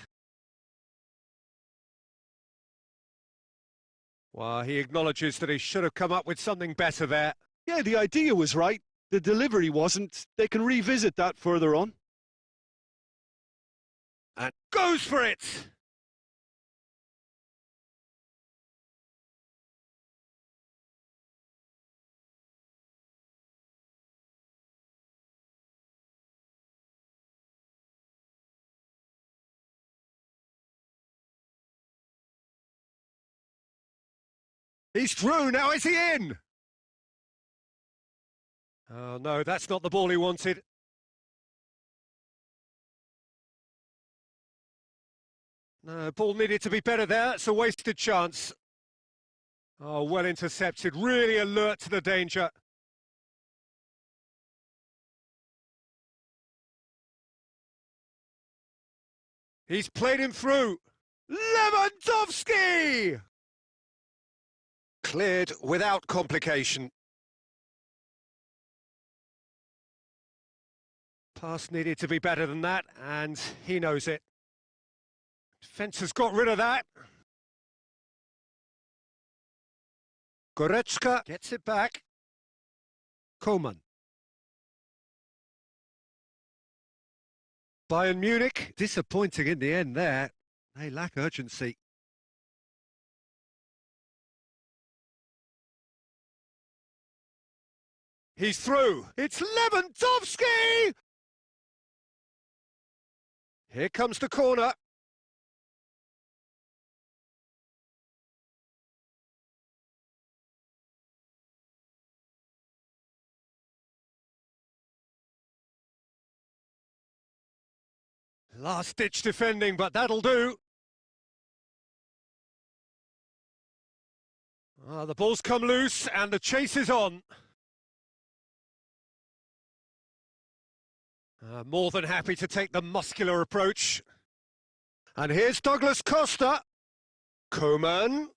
Speaker 1: Well, he acknowledges that he should have come up with something better there.
Speaker 2: Yeah, the idea was right. The delivery wasn't. They can revisit that further on.
Speaker 1: And goes for it! He's through, now is he in? Oh no, that's not the ball he wanted. No, ball needed to be better there, it's a wasted chance. Oh, well intercepted, really alert to the danger. He's played him through. Lewandowski! Cleared without complication. Pass needed to be better than that, and he knows it. Defence has got rid of that. Goretzka gets it back. Coman. Bayern Munich, disappointing in the end there. They lack urgency. He's through. It's Lewandowski! Here comes the corner. Last-ditch defending, but that'll do. The ball's come loose and the chase is on. More than happy to take the muscular approach. And here's Douglas Costa. Coman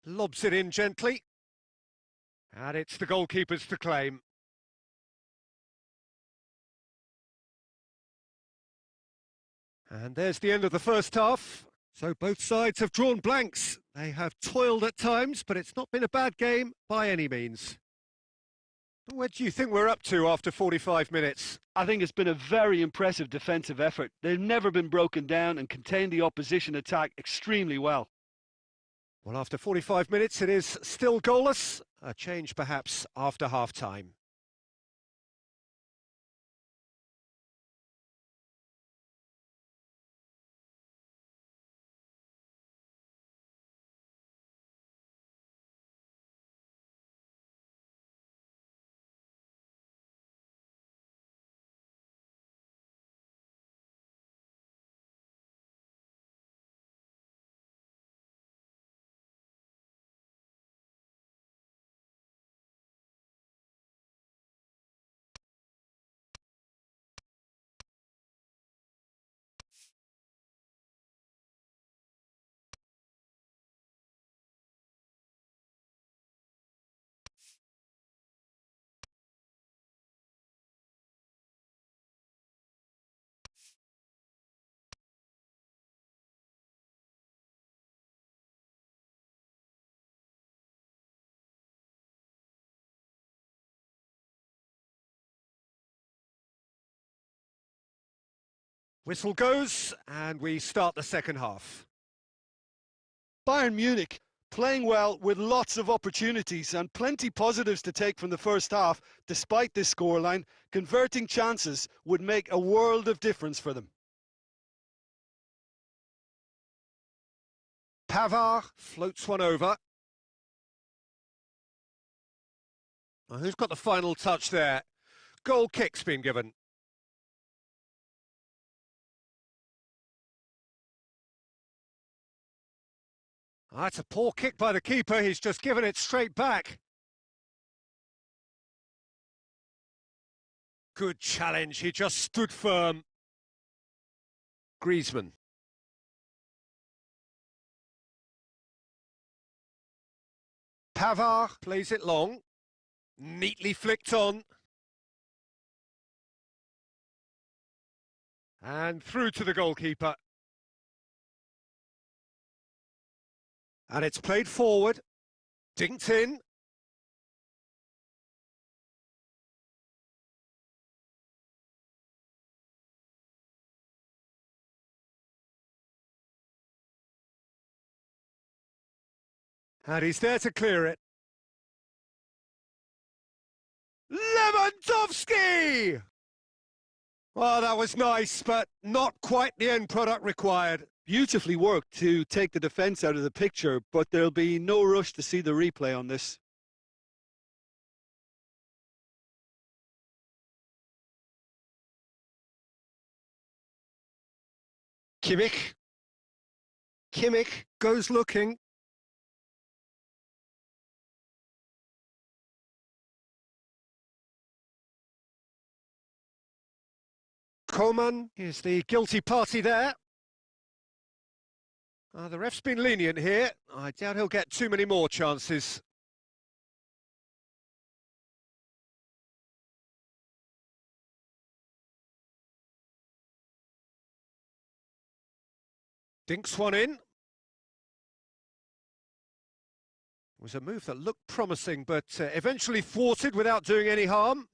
Speaker 1: lobs it in gently. And it's the goalkeepers to claim. And there's the end of the first half. So both sides have drawn blanks. They have toiled at times, but it's not been a bad game by any means. What do you think we're up to after 45 minutes?
Speaker 2: I think it's been a very impressive defensive effort. They've never been broken down and contained the opposition attack extremely well.
Speaker 1: Well, after 45 minutes, it is still goalless. A change perhaps after half-time. Whistle goes, and we start the second half.
Speaker 2: Bayern Munich playing well with lots of opportunities and plenty positives to take from the first half. Despite this scoreline, converting chances would make a world of difference for them.
Speaker 1: Pavard floats one over. Well, who's got the final touch there? Goal kick's been given. That's a poor kick by the keeper. He's just given it straight back. Good challenge. He just stood firm. Griezmann. Pavard plays it long. Neatly flicked on. And through to the goalkeeper. And it's played forward. Dinked in. And he's there to clear it. Lewandowski! Oh, that was nice, but not quite the end product required.
Speaker 2: Beautifully worked to take the defence out of the picture, but there'll be no rush to see the replay on this.
Speaker 1: Kimmich. Kimmich goes looking. Coman is the guilty party there. The ref's been lenient here. I doubt he'll get too many more chances. Dinks one in. It was a move that looked promising, but eventually thwarted without doing any harm.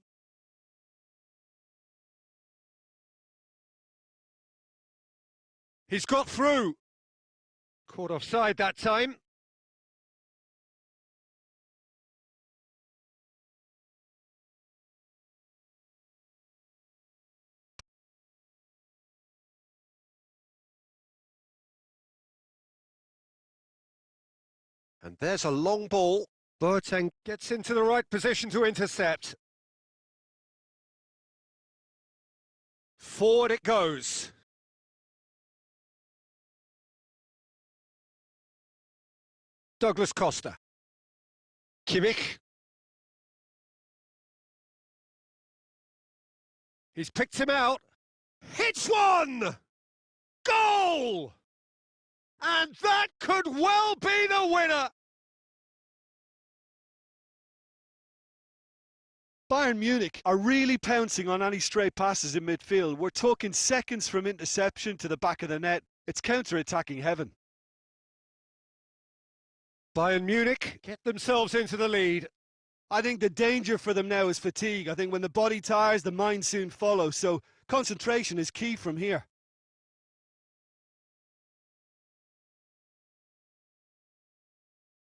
Speaker 1: He's got through. Caught offside that time. And there's a long ball. Boateng gets into the right position to intercept. Forward it goes. Douglas Costa. Kimmich. He's picked him out. Hits one! Goal! And that could well be the winner!
Speaker 2: Bayern Munich are really pouncing on any stray passes in midfield. We're talking seconds from interception to the back of the net. It's counter-attacking heaven.
Speaker 1: Bayern Munich get themselves into the lead.
Speaker 2: I think the danger for them now is fatigue. I think when the body tires, the mind soon follows. So concentration is key from here.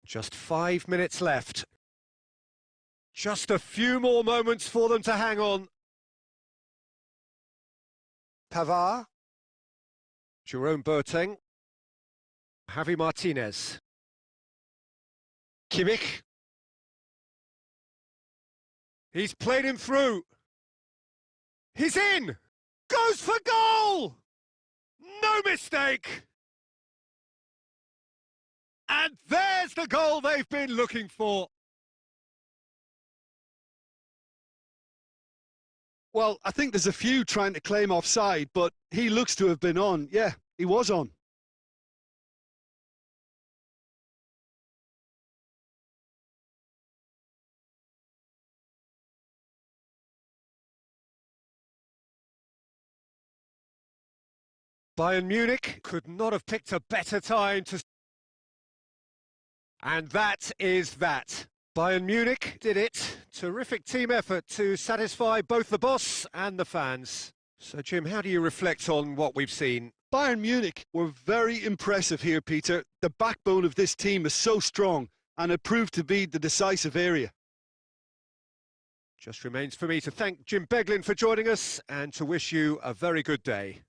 Speaker 1: Just 5 minutes left. Just a few more moments for them to hang on. Pavard. Jerome Boateng. Javi Martinez. Kimmich. He's played him through. He's in! Goes for goal! No mistake! And there's the goal they've been looking for.
Speaker 2: Well, I think there's a few trying to claim offside, but he looks to have been on. Yeah, he was on.
Speaker 1: Bayern Munich could not have picked a better time to... And that is that. Bayern Munich did it. Terrific team effort to satisfy both the boss and the fans. So, Jim, how do you reflect on what we've seen?
Speaker 2: Bayern Munich were very impressive here, Peter. The backbone of this team is so strong, and it proved to be the decisive area.
Speaker 1: Just remains for me to thank Jim Beglin for joining us and to wish you a very good day.